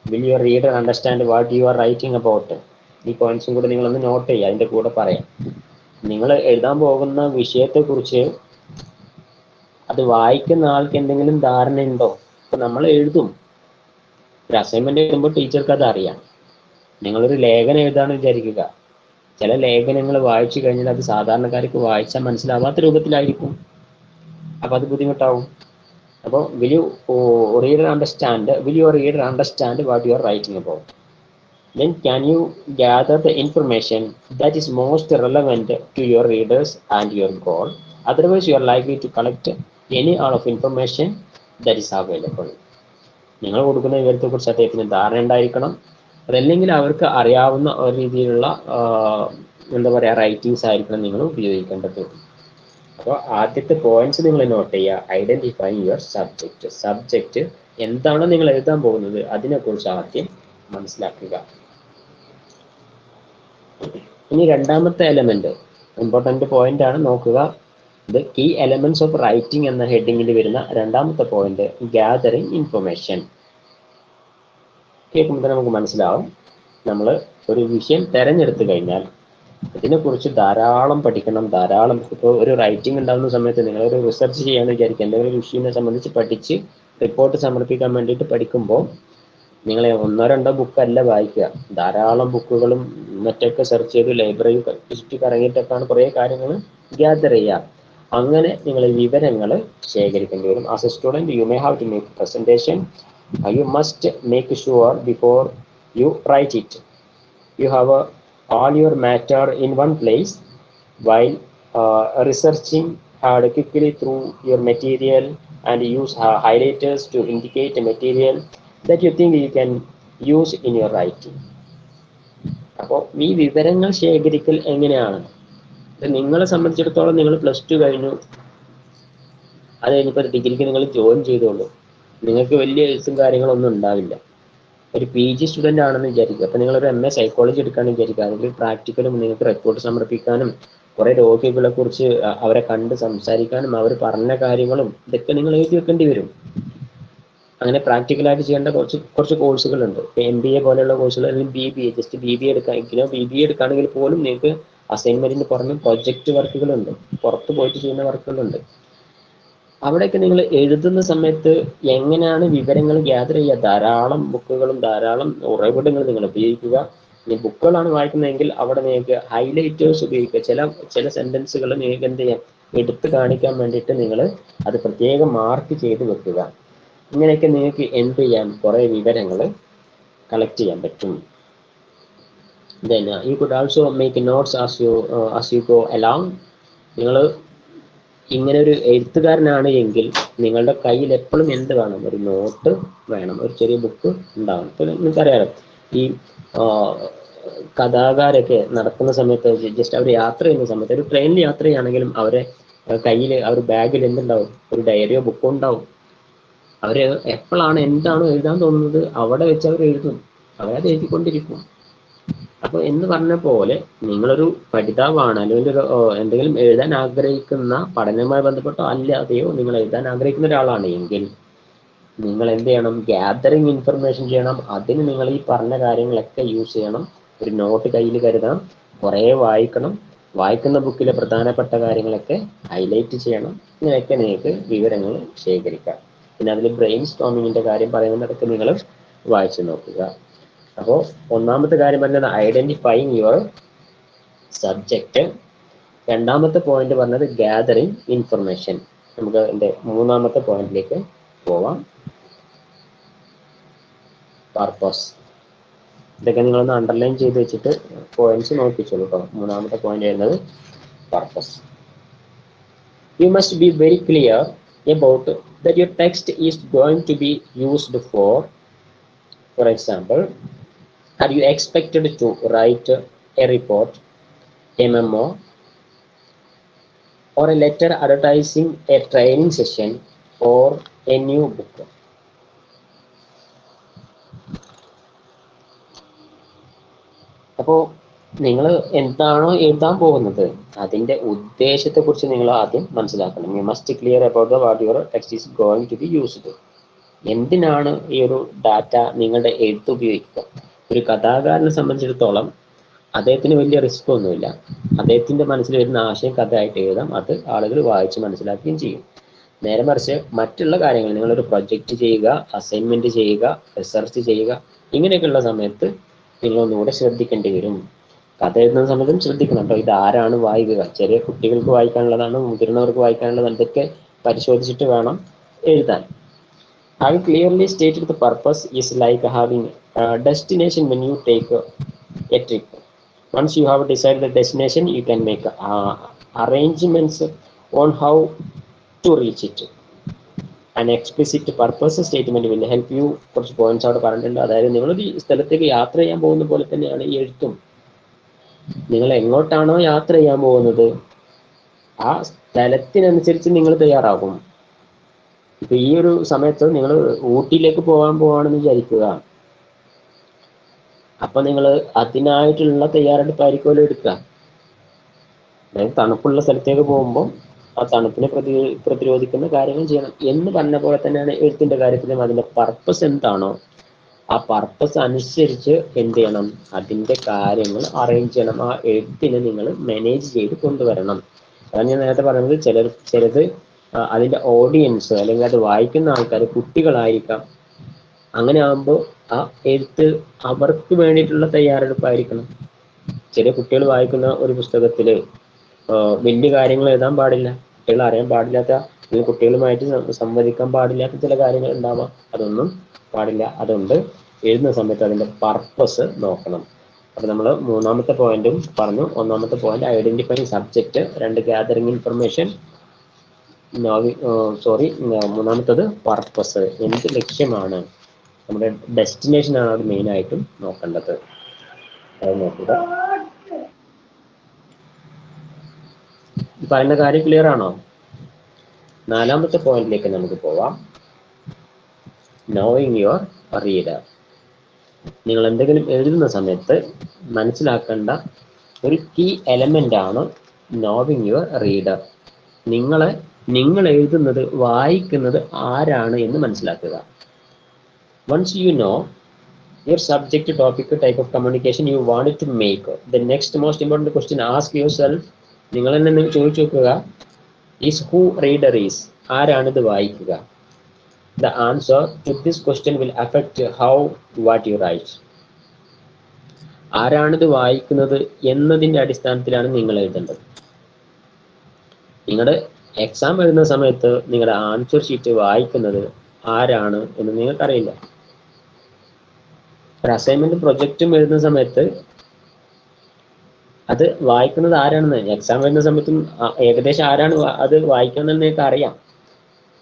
Will your reader understand what you are writing about? ഈ പോയിന്റ്സും കൂടെ നിങ്ങളൊന്ന് നോട്ട് ചെയ്യുക, അതിൻ്റെ കൂടെ പറയാം. നിങ്ങൾ എഴുതാൻ പോകുന്ന വിഷയത്തെക്കുറിച്ച് അത് വായിക്കുന്ന ആൾക്ക് എന്തെങ്കിലും ധാരണയുണ്ടോ? ഇപ്പൊ നമ്മൾ എഴുതും, ഒരു അസൈൻമെന്റ് എഴുതുമ്പോൾ ടീച്ചർക്ക് അത് അറിയാം. നിങ്ങളൊരു ലേഖനം എഴുതാന്ന് വിചാരിക്കുക, ചില ലേഖനങ്ങൾ വായിച്ചു കഴിഞ്ഞാൽ അത് സാധാരണക്കാർക്ക് വായിച്ചാൽ മനസ്സിലാവാത്ത രൂപത്തിലായിരിക്കും, അപ്പൊ അത് ബുദ്ധിമുട്ടാവും. അപ്പോൾ will your reader understand what you are writing about? Then can you gather the information that is most relevant to your readers and your goal? Otherwise you are likely to collect any all of information that is available. നിങ്ങൾ കൊടുക്കുന്ന വിവരത്തെക്കുറിച്ച് അദ്ദേഹത്തിന് ധാരണ ഉണ്ടായിരിക്കണം. അതല്ലെങ്കിൽ അവർക്ക് അറിയാവുന്ന ഒരു രീതിയിലുള്ള എന്താ പറയുക റൈറ്റിങ്സ് ആയിരിക്കണം നിങ്ങൾ ഉപയോഗിക്കേണ്ടത്. അപ്പോൾ ആദ്യത്തെ പോയിന്റ്സ് നിങ്ങൾ നോട്ട് ചെയ്യുക. Identify your subject. സബ്ജക്റ്റ് എന്താണോ നിങ്ങൾ എഴുതാൻ പോകുന്നത് അതിനെക്കുറിച്ച് ആദ്യം മനസ്സിലാക്കുക. ഇനി രണ്ടാമത്തെ എലമെന്റ് ഇമ്പോർട്ടന്റ് പോയിന്റ് ആണ്, നോക്കുക. The key elements of writing എന്ന ഹെഡിങ്ങിൽ വരുന്ന രണ്ടാമത്തെ പോയിന്റ് ഗ്യാതറിങ് ഇൻഫർമേഷൻ. കേൾക്കുമ്പോൾ തന്നെ നമുക്ക് മനസ്സിലാവും, നമ്മൾ ഒരു വിഷയം തിരഞ്ഞെടുത്തു കഴിഞ്ഞാൽ ഇതിനെക്കുറിച്ച് ധാരാളം പഠിക്കണം. ധാരാളം, ഇപ്പോൾ ഒരു റൈറ്റിംഗ് ഉണ്ടാകുന്ന സമയത്ത് നിങ്ങളൊരു റിസർച്ച് ചെയ്യാന്ന് വിചാരിക്കുക, എന്തെങ്കിലും ഒരു വിഷയത്തെ സംബന്ധിച്ച് പഠിച്ച് റിപ്പോർട്ട് സമർപ്പിക്കാൻ വേണ്ടിയിട്ട് പഠിക്കുമ്പോൾ നിങ്ങൾ ഒന്നോ രണ്ടോ ബുക്കല്ല വായിക്കുക, ധാരാളം ബുക്കുകളും മറ്റൊക്കെ സെർച്ച് ചെയ്ത് ലൈബ്രറി ചുറ്റി കറങ്ങിയിട്ടൊക്കെയാണ് കുറേ കാര്യങ്ങൾ ഗ്യാദർ ചെയ്യുക. അങ്ങനെ നിങ്ങൾ വിവരങ്ങൾ ശേഖരിക്കേണ്ടി വരും. As a student you may have to make presentation. You must make sure before you write it you have all your matter in one place. While researching, quickly through your material and use highlighters to indicate a material that you think you can use in your writing. അപ്പോൾ ഈ വിവരങ്ങൾ ശേഖരിക്കൽ എങ്ങനെയാണ്? നിങ്ങളെ സംബന്ധിച്ചിടത്തോളം നിങ്ങൾ +2 കഴിഞ്ഞു, അത് കഴിഞ്ഞിപ്പോൾ ഡിഗ്രിക്ക് നിങ്ങൾ ജോയിൻ ചെയ്തോളൂ, നിങ്ങൾക്ക് വലിയ എഴുത്തും കാര്യങ്ങളൊന്നും ഉണ്ടാവില്ല. ഒരു PG സ്റ്റുഡൻ്റ് ആണെന്ന് വിചാരിക്കുക, അപ്പോൾ നിങ്ങളൊരു MA സൈക്കോളജി എടുക്കാമെന്ന് വിചാരിക്കുക. അല്ലെങ്കിൽ പ്രാക്ടിക്കലും നിങ്ങൾക്ക് റിപ്പോർട്ട് സമർപ്പിക്കാനും കുറേ രോഗികളെ കുറിച്ച് അവരെ കണ്ട് സംസാരിക്കാനും അവർ പറഞ്ഞ കാര്യങ്ങളും ഇതൊക്കെ നിങ്ങൾ എഴുതി വെക്കേണ്ടി വരും. അങ്ങനെ പ്രാക്ടിക്കലായിട്ട് ചെയ്യേണ്ട കുറച്ച് കോഴ്സുകളുണ്ട്. MBA പോലെയുള്ള കോഴ്സുകൾ, അല്ലെങ്കിൽ BBA, ജസ്റ്റ് BBA എടുക്കുകയാണെങ്കിൽ പോലും നിങ്ങൾക്ക് അസൈൻമെന്റിന് പുറമെ പ്രൊജക്റ്റ് വർക്കുകളുണ്ട്, പുറത്ത് പോയിട്ട് ചെയ്യുന്ന വർക്കുകളുണ്ട്. അവിടെയൊക്കെ നിങ്ങൾ എഴുതുന്ന സമയത്ത് എങ്ങനെയാണ് വിവരങ്ങൾ ഗ്യാദർ ചെയ്യുക? ധാരാളം ബുക്കുകളും ധാരാളം ഉറവിടങ്ങൾ നിങ്ങൾ ഉപയോഗിക്കുക. ഇനി ബുക്കുകളാണ് വായിക്കുന്നതെങ്കിൽ അവിടെ നിങ്ങൾക്ക് ഹൈലൈറ്റേഴ്സ് ഉപയോഗിക്കുക. ചില സെന്റൻസുകൾ നിങ്ങൾക്ക് എന്ത് ചെയ്യാം, എടുത്ത് കാണിക്കാൻ വേണ്ടിയിട്ട് നിങ്ങൾ അത് പ്രത്യേകം മാർക്ക് ചെയ്ത് വെക്കുക. ഇങ്ങനെയൊക്കെ നിങ്ങൾക്ക് എന്ത് ചെയ്യാം, കുറേ വിവരങ്ങൾ കളക്ട് ചെയ്യാൻ പറ്റും. Then you could also make notes as you go along. നിങ്ങൾ ഇങ്ങനെ ഒരു എഴുത്തുകാരനാണ് എങ്കിൽ നിങ്ങളുടെ കയ്യിൽ എപ്പോഴും എന്ത് വേണം, ഒരു നോട്ട് വേണം, ഒരു ചെറിയ ബുക്ക് ഉണ്ടാവണം. ഇപ്പോൾ നിങ്ങൾക്കറിയാലോ, ഈ കഥാകാരൊക്കെ നടക്കുന്ന സമയത്ത്, ജസ്റ്റ് അവർ യാത്ര ചെയ്യുന്ന സമയത്ത്, ഒരു ട്രെയിനിൽ യാത്ര ചെയ്യുകയാണെങ്കിലും അവരെ കയ്യിൽ, അവർ ബാഗിൽ എന്തുണ്ടാവും, ഒരു ഡയറിയോ ബുക്കോ ഉണ്ടാവും. അവർ എപ്പോഴാണ് എന്താണോ എഴുതാൻ തോന്നുന്നത് അവിടെ വെച്ച് അവർ എഴുതും, അവരത് എഴുതിക്കൊണ്ടിരിക്കും. അപ്പോൾ എന്ന് പറഞ്ഞ പോലെ നിങ്ങളൊരു പഠിതാവാണ്, അല്ലെങ്കിൽ ഒരു എന്തെങ്കിലും എഴുതാൻ ആഗ്രഹിക്കുന്ന, പഠനവുമായി ബന്ധപ്പെട്ടോ അല്ലാതെയോ നിങ്ങൾ എഴുതാൻ ആഗ്രഹിക്കുന്ന ഒരാളാണ് എങ്കിൽ നിങ്ങൾ എന്ത് ചെയ്യണം, ഗ്യാദറിങ് ഇൻഫർമേഷൻ ചെയ്യണം. അതിന് നിങ്ങൾ ഈ പറഞ്ഞ കാര്യങ്ങളൊക്കെ യൂസ് ചെയ്യണം. ഒരു നോട്ട് കയ്യിൽ കരുതണം, കുറേ വായിക്കണം, വായിക്കുന്ന ബുക്കിലെ പ്രധാനപ്പെട്ട കാര്യങ്ങളൊക്കെ ഹൈലൈറ്റ് ചെയ്യണം. ഇങ്ങനെയൊക്കെ നിങ്ങൾക്ക് വിവരങ്ങൾ ശേഖരിക്കാം. പിന്നെ അതിൽ ബ്രെയിൻ സ്റ്റോമിങ്ങിന്റെ കാര്യം പറയുന്നിടത്ത് നിങ്ങൾ വായിച്ചു നോക്കുക. അപ്പോൾ ഒന്നാമത്തെ കാര്യം പറഞ്ഞത് ഐഡന്റിഫൈങ് യുവർ സബ്ജക്റ്റ്. രണ്ടാമത്തെ പോയിന്റ് പറഞ്ഞത് ഗ്യാദറിങ് ഇൻഫർമേഷൻ. നമുക്ക് എൻ്റെ മൂന്നാമത്തെ പോയിന്റിലേക്ക് പോവാം, പർപ്പസ്. ഇതൊക്കെ നിങ്ങളൊന്ന് അണ്ടർലൈൻ ചെയ്ത് വെച്ചിട്ട് പോയിന്റ്സ് നോക്കിച്ചോളൂ കേട്ടോ. മൂന്നാമത്തെ പോയിന്റ് വരുന്നത് purpose. You must be very clear about that your text is going to be used for example, are you expected to write a report, a memo, or a letter advertising a training session or a new book? അപ്പോൾ നിങ്ങൾ എന്താണോ എഴുതാൻ പോകുന്നത് അതിൻ്റെ ഉദ്ദേശത്തെക്കുറിച്ച് നിങ്ങൾ ആദ്യം മനസ്സിലാക്കണം. You must clear about what your text is going to be used. എന്തിനാണ് ഈ ഒരു ഡാറ്റ നിങ്ങളുടെ എഴുത്ത് ഉപയോഗിക്കുക? ഒരു കഥാകാരനെ സംബന്ധിച്ചിടത്തോളം അദ്ദേഹത്തിന് വലിയ റിസ്ക് ഒന്നുമില്ല. അദ്ദേഹത്തിൻ്റെ മനസ്സിൽ വരുന്ന ആശയം കഥയായിട്ട് എഴുതാം, അത് ആളുകൾ വായിച്ച് മനസ്സിലാക്കുകയും ചെയ്യും. നേരെ മറിച്ച് മറ്റുള്ള കാര്യങ്ങൾ, നിങ്ങളൊരു പ്രൊജക്റ്റ് ചെയ്യുക, അസൈൻമെന്റ് ചെയ്യുക, റിസർച്ച് ചെയ്യുക, ഇങ്ങനെയൊക്കെയുള്ള സമയത്ത് നിങ്ങൾ ഒന്നുകൂടെ ശ്രദ്ധിക്കേണ്ടി വരും. കഥ എഴുതുന്ന സമയത്തും ശ്രദ്ധിക്കണം കേട്ടോ. ഇത് ആരാണ് വായിക്കുക? ചെറിയ കുട്ടികൾക്ക് വായിക്കാനുള്ളതാണ്, മുതിർന്നവർക്ക് വായിക്കാനുള്ളതാണ്. ഇതൊക്കെ പരിശോധിച്ചിട്ട് വേണം എഴുതാൻ. Having clearly stated the purpose is like having a destination when you take a trip. Once you have decided the destination, you can make arrangements on how to reach it. An explicit purpose statement will help you. കുറച്ച് points അവിടെ പറഞ്ഞിട്ടുണ്ട്. അതായത് നിങ്ങളൊരു സ്ഥലത്തേക്ക് യാത്ര ചെയ്യാൻ പോകുന്ന പോലെ തന്നെയാണ് ഈ എഴുത്തും. നിങ്ങൾ എങ്ങോട്ടാണോ യാത്ര ചെയ്യാൻ പോകുന്നത് ആ സ്ഥലത്തിനനുസരിച്ച് നിങ്ങൾ തയ്യാറാകും. ഇപ്പൊ ഈ ഒരു സമയത്ത് നിങ്ങൾ ഊട്ടിയിലേക്ക് പോകാൻ പോവാണെന്ന് വിചാരിക്കുക. അപ്പൊ നിങ്ങൾ അതിനായിട്ടുള്ള തയ്യാറെടുപ്പായിരിക്കുമല്ലോ എടുക്കുക. അതായത് തണുപ്പുള്ള സ്ഥലത്തേക്ക് പോകുമ്പോൾ ആ തണുപ്പിനെ പ്രതിരോധിക്കുന്ന കാര്യങ്ങൾ ചെയ്യണം എന്ന് പറഞ്ഞ പോലെ തന്നെയാണ് എഴുത്തിന്റെ കാര്യത്തിലും. അതിന്റെ പർപ്പസ് എന്താണോ ആ പർപ്പസ് അനുസരിച്ച് എന്ത് ചെയ്യണം, അതിന്റെ കാര്യങ്ങൾ അറേഞ്ച് ചെയ്യണം. ആ എഴുത്തിനെ നിങ്ങൾ മാനേജ് ചെയ്ത് കൊണ്ടുവരണം. അതാണ് ഞാൻ നേരത്തെ പറയുന്നത്. ചിലത് അതിന്റെ ഓഡിയൻസ് അല്ലെങ്കിൽ അത് വായിക്കുന്ന ആൾക്കാർ കുട്ടികളായിരിക്കാം. അങ്ങനെ ആകുമ്പോൾ ആ എഴുത്ത് അവർക്ക് വേണ്ടിയിട്ടുള്ള തയ്യാറെടുപ്പായിരിക്കണം. ചെറിയ കുട്ടികൾ വായിക്കുന്ന ഒരു പുസ്തകത്തില് വലിയ കാര്യങ്ങൾ എഴുതാൻ പാടില്ല, കുട്ടികൾ അറിയാൻ പാടില്ലാത്ത, അല്ലെങ്കിൽ കുട്ടികളുമായിട്ട് സംവദിക്കാൻ പാടില്ലാത്ത ചില കാര്യങ്ങൾ ഉണ്ടാവാം. അതൊന്നും പാടില്ല. അതുകൊണ്ട് എഴുതുന്ന സമയത്ത് അതിന്റെ പർപ്പസ് നോക്കണം. അപ്പൊ നമ്മൾ മൂന്നാമത്തെ പോയിന്റും പറഞ്ഞു. ഒന്നാമത്തെ പോയിന്റ് ഐഡന്റിഫൈങ് സബ്ജക്റ്റ്, രണ്ട് ഗ്യാദറിങ് ഇൻഫർമേഷൻ, മൂന്നാമത്തത് പർപ്പസ്, എന്ത് ലക്ഷ്യമാണ്, നമ്മുടെ ഡെസ്റ്റിനേഷൻ ആണ് അത് മെയിൻ ആയിട്ടും നോക്കേണ്ടത്. അത് നോക്കുക. പറയുന്ന കാര്യം ക്ലിയർ ആണോ? നാലാമത്തെ പോയിന്റിലേക്ക് നമുക്ക് പോവാം. Knowing your reader. നിങ്ങൾ എന്തെങ്കിലും എഴുതുന്ന സമയത്ത് മനസ്സിലാക്കേണ്ട ഒരു കീ എലമെന്റ് ആണ് നോവിങ് യുവർ റീഡർ. നിങ്ങൾ എഴുതുന്നത്, വായിക്കുന്നത് ആരാണ് എന്ന് മനസ്സിലാക്കുക. Once you know your subject, topic, type of communication you want it to make, the next most important question ask yourself, നിങ്ങൾ തന്നെ ചോദിച്ചു നോക്കുക, is who reader is. ആരാണിത് വായിക്കുക? The answer to this question will affect how what you write. ആരാണിത് വായിക്കുന്നത് എന്നതിൻ്റെ അടിസ്ഥാനത്തിലാണ് നിങ്ങൾ എഴുതേണ്ടത്. നിങ്ങളുടെ എക്സാം എഴുതുന്ന സമയത്ത് നിങ്ങളുടെ ആൻസർ ഷീറ്റ് വായിക്കുന്നത് ആരാണ് എന്ന് നിങ്ങൾക്കറിയില്ല. ഒരു അസൈൻമെന്റ് പ്രൊജക്റ്റും എഴുതുന്ന സമയത്ത് അത് വായിക്കുന്നത് ആരാണെന്ന് എക്സാം എഴുതുന്ന സമയത്തും ഏകദേശം ആരാണ് അത് വായിക്കുന്നത് നിങ്ങൾക്ക് അറിയാം.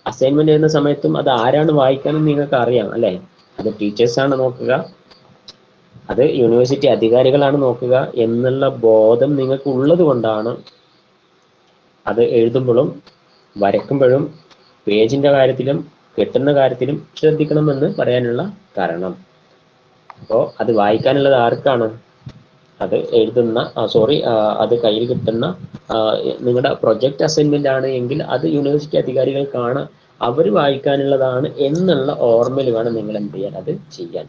അസൈൻമെന്റ് എഴുതുന്ന സമയത്തും അത് ആരാണ് വായിക്കാനെന്ന് നിങ്ങൾക്ക് അറിയാം അല്ലേ? അത് ടീച്ചേഴ്സാണ് നോക്കുക, അത് യൂണിവേഴ്സിറ്റി അധികാരികളാണ് നോക്കുക എന്നുള്ള ബോധം നിങ്ങൾക്ക് ഉള്ളത് കൊണ്ടാണ് അത് എഴുതുമ്പോഴും വരയ്ക്കുമ്പോഴും പേജിന്റെ കാര്യത്തിലും കെട്ടുന്ന കാര്യത്തിലും ശ്രദ്ധിക്കണമെന്ന് പറയാനുള്ള കാരണം. അപ്പോൾ അത് വായിക്കാനുള്ളത് ആർക്കാണ്? അത് എഴുതുന്ന അത് കയ്യിൽ കിട്ടുന്ന നിങ്ങളുടെ പ്രൊജക്റ്റ് അസൈൻമെന്റ് ആണ് എങ്കിൽ അത് യൂണിവേഴ്സിറ്റി അധികാരികൾക്കാണ്, അവർ വായിക്കാനുള്ളതാണ് എന്നുള്ള ഓർമ്മയിൽ വേണം നിങ്ങൾ എന്ത് ചെയ്യാൻ, അത് ചെയ്യാൻ.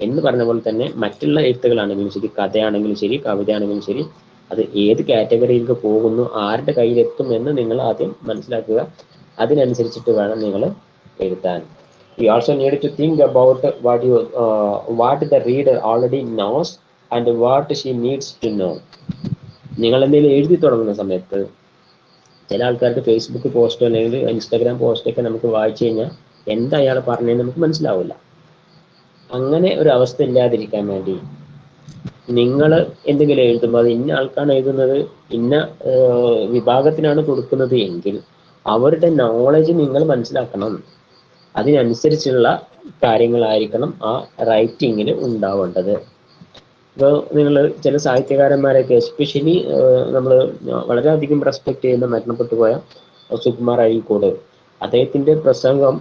എന്ന് പറഞ്ഞ പോലെ തന്നെ മറ്റുള്ള എഴുത്തുകളാണെങ്കിലും ശരി, കഥയാണെങ്കിലും ശരി, കവിതയാണെങ്കിലും ശരി, അത് ഏത് കാറ്റഗറിയിലേക്ക് പോകുന്നു, ആരുടെ കയ്യിലെത്തും എന്ന് നിങ്ങൾ ആദ്യം മനസ്സിലാക്കുക. അതിനനുസരിച്ചിട്ട് വേണം നിങ്ങൾ എഴുതാൻ. You also need to think about what the reader already knows and what she needs to know. നിങ്ങൾ എന്തെങ്കിലും എഴുതി തുടങ്ങുന്ന സമയത്ത് ചില ആൾക്കാർക്ക് ഫേസ്ബുക്ക് പോസ്റ്റോ അല്ലെങ്കിൽ ഇൻസ്റ്റാഗ്രാം പോസ്റ്റൊക്കെ നമുക്ക് വായിച്ചു കഴിഞ്ഞാൽ എന്താ അയാൾ പറഞ്ഞതെന്ന് നമുക്ക് മനസ്സിലാവില്ല. അങ്ങനെ ഒരു അവസ്ഥ ഇല്ലാതിരിക്കാൻ വേണ്ടി നിങ്ങൾ എന്തെങ്കിലും എഴുതുമ്പോൾ അത് ഇന്ന ആൾക്കാണ് എഴുതുന്നത്, ഇന്ന വിഭാഗത്തിനാണ് കൊടുക്കുന്നത് എങ്കിൽ അവരുടെ നോളജ് നിങ്ങൾ മനസ്സിലാക്കണം. അതിനനുസരിച്ചുള്ള കാര്യങ്ങളായിരിക്കണം ആ റൈറ്റിങ്ങിൽ ഉണ്ടാവേണ്ടത്. ഇപ്പോൾ നിങ്ങൾ ചില സാഹിത്യകാരന്മാരൊക്കെ എസ്പെഷ്യലി നമ്മൾ വളരെയധികം റെസ്പെക്ട് ചെയ്യുന്ന മരണപ്പെട്ടു പോയ സുകുമാർ അഴീക്കോട്, അദ്ദേഹത്തിൻ്റെ പ്രസംഗം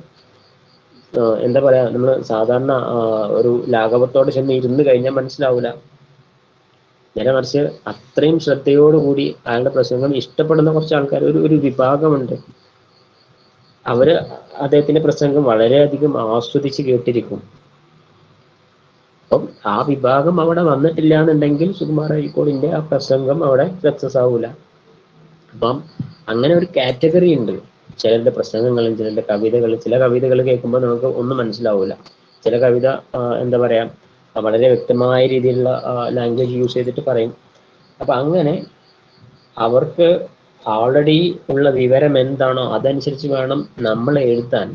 എന്താ പറയാ, നമ്മൾ സാധാരണ ഒരു ലാഘവത്തോടെ ചെന്ന് ഇരുന്ന് കഴിഞ്ഞാൽ മനസ്സിലാവില്ല. നേരെ മറിച്ച് അത്രയും ശ്രദ്ധയോടുകൂടി അയാളുടെ പ്രസംഗം ഇഷ്ടപ്പെടുന്ന കുറച്ച് ആൾക്കാർ, ഒരു വിഭാഗമുണ്ട്. അവര് അദ്ദേഹത്തിന്റെ പ്രസംഗം വളരെയധികം ആസ്വദിച്ച് കേട്ടിരിക്കും. അപ്പം ആ വിഭാഗം അവിടെ വന്നിട്ടില്ല എന്നുണ്ടെങ്കിൽ സുകുമാർ അഴീക്കോടിന്റെ ആ പ്രസംഗം അവിടെ സക്സസ് ആവൂല. അപ്പം അങ്ങനെ ഒരു കാറ്റഗറി ഉണ്ട് ചിലരുടെ പ്രസംഗങ്ങളും ചിലരുടെ കവിതകളും. ചില കവിതകൾ കേൾക്കുമ്പോൾ നമുക്ക് ഒന്നും മനസ്സിലാവൂല. ചില കവിത എന്താ പറയാ, വളരെ വ്യക്തമായ രീതിയിലുള്ള ലാംഗ്വേജ് യൂസ് ചെയ്തിട്ട് പറയും. അപ്പൊ അങ്ങനെ അവർക്ക് ഓൾറെഡി ഉള്ള വിവരം എന്താണോ അതനുസരിച്ച് വേണം നമ്മൾ എഴുതാൻ.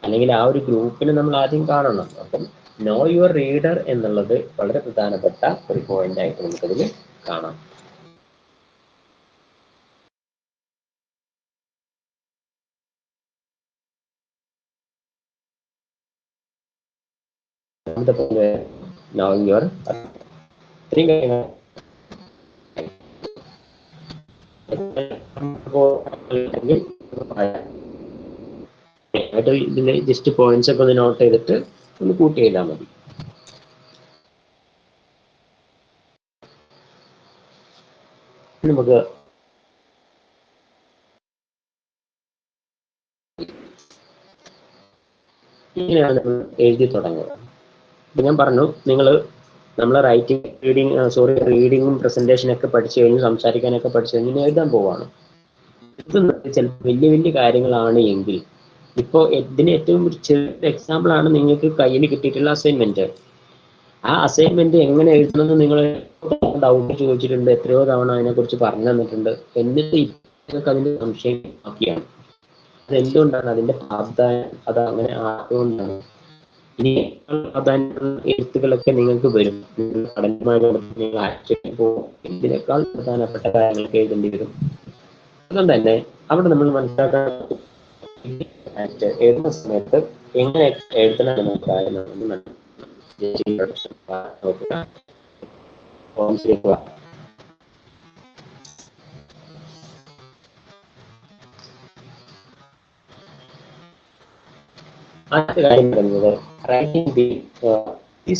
അല്ലെങ്കിൽ ആ ഒരു ഗ്രൂപ്പിനെ നമ്മൾ ആദ്യം കാണണം. അപ്പം നോ യുവർ റീഡർ എന്നുള്ളത് വളരെ പ്രധാനപ്പെട്ട ഒരു പോയിന്റ് ആയിട്ട് നമുക്കതിൽ കാണാം. നോ യുവർ ഇതില് ജസ്റ്റ് പോയിന്റ്സ് ഒക്കെ ഒന്ന് നോട്ട് ചെയ്തിട്ട് ഒന്ന് കൂട്ടി ചെയ്താൽ മതി. നമുക്ക് ഇങ്ങനെയാണ് നമ്മൾ എഴുതി തുടങ്ങുക. ഇപ്പൊ ഞാൻ പറഞ്ഞു, നമ്മളെ റീഡിങ്ങും പ്രസന്റേഷനൊക്കെ പഠിച്ചു കഴിഞ്ഞ് സംസാരിക്കാനൊക്കെ പഠിച്ചു കഴിഞ്ഞ് എഴുതാൻ പോവാണ്. ഇത് ചിലപ്പോൾ വലിയ വലിയ കാര്യങ്ങളാണ് എങ്കിൽ, ഇപ്പോൾ ഇതിന് ഏറ്റവും ചെറിയ എക്സാമ്പിൾ ആണ് നിങ്ങൾക്ക് കയ്യിൽ കിട്ടിയിട്ടുള്ള അസൈൻമെന്റ്. ആ അസൈൻമെന്റ് എങ്ങനെ എഴുതണമെന്ന് നിങ്ങൾ ഡൗട്ട് ചോദിച്ചിട്ടുണ്ട്, എത്രയോ തവണ അതിനെക്കുറിച്ച് പറഞ്ഞു തന്നിട്ടുണ്ട്. എന്നിട്ട് നിങ്ങൾക്ക് അതിന്റെ സംശയം ബാക്കിയാണ്. അതെന്തുകൊണ്ടാണ്? അതിന്റെ പ്രാധാന്യം അത് അങ്ങനെ ആയതുകൊണ്ടാണ്. ഇനി പ്രാധാന്യമുള്ള എഴുത്തുകളൊക്കെ നിങ്ങൾക്ക് വരും. പഠനവുമായി ബന്ധപ്പെട്ട് നിങ്ങൾ ആശ്ചര്യം പോകും, ഇതിനേക്കാൾ പ്രധാനപ്പെട്ട കാര്യങ്ങൾക്ക് എഴുതേണ്ടി വരും. അതുകൊണ്ട് തന്നെ അവിടെ നമ്മൾ മനസ്സിലാക്കാൻ എഴുതുന്ന സമയത്ത് എങ്ങനെ എഴുതണം എന്ന കാര്യം ആദ്യത്തെ കാര്യം പറയുന്നത് റൈറ്റിംഗ് ദി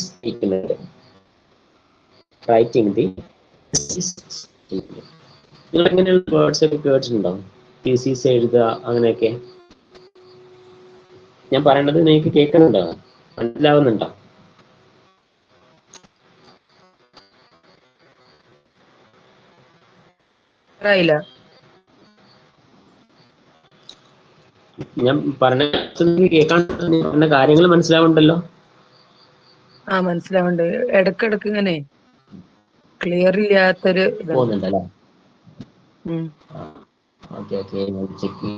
സ്റ്റേറ്റ്മെന്റ്. നിങ്ങൾ എങ്ങനെയുള്ള വേർഡ്സ് ഒക്കെ കേട്ടിട്ടുണ്ടോ? തീസിസ് എഴുതുക, അങ്ങനെയൊക്കെ. ഞാൻ പറയണത് നിങ്ങൾക്ക് കേൾക്കുന്നുണ്ടോ? മനസ്സിലാവുന്നുണ്ടോ? ഞാൻ പറഞ്ഞ കേൾക്കാൻ പറഞ്ഞ കാര്യങ്ങൾ മനസ്സിലാവുണ്ടല്ലോ? മനസ്സിലാവുണ്ട്. ഇടക്കിടക്ക് ഇങ്ങനെ ക്ലിയർ ഇല്ലാത്തൊരു പോകുന്നുണ്ടല്ലേ? ഉം. Okay okay, check.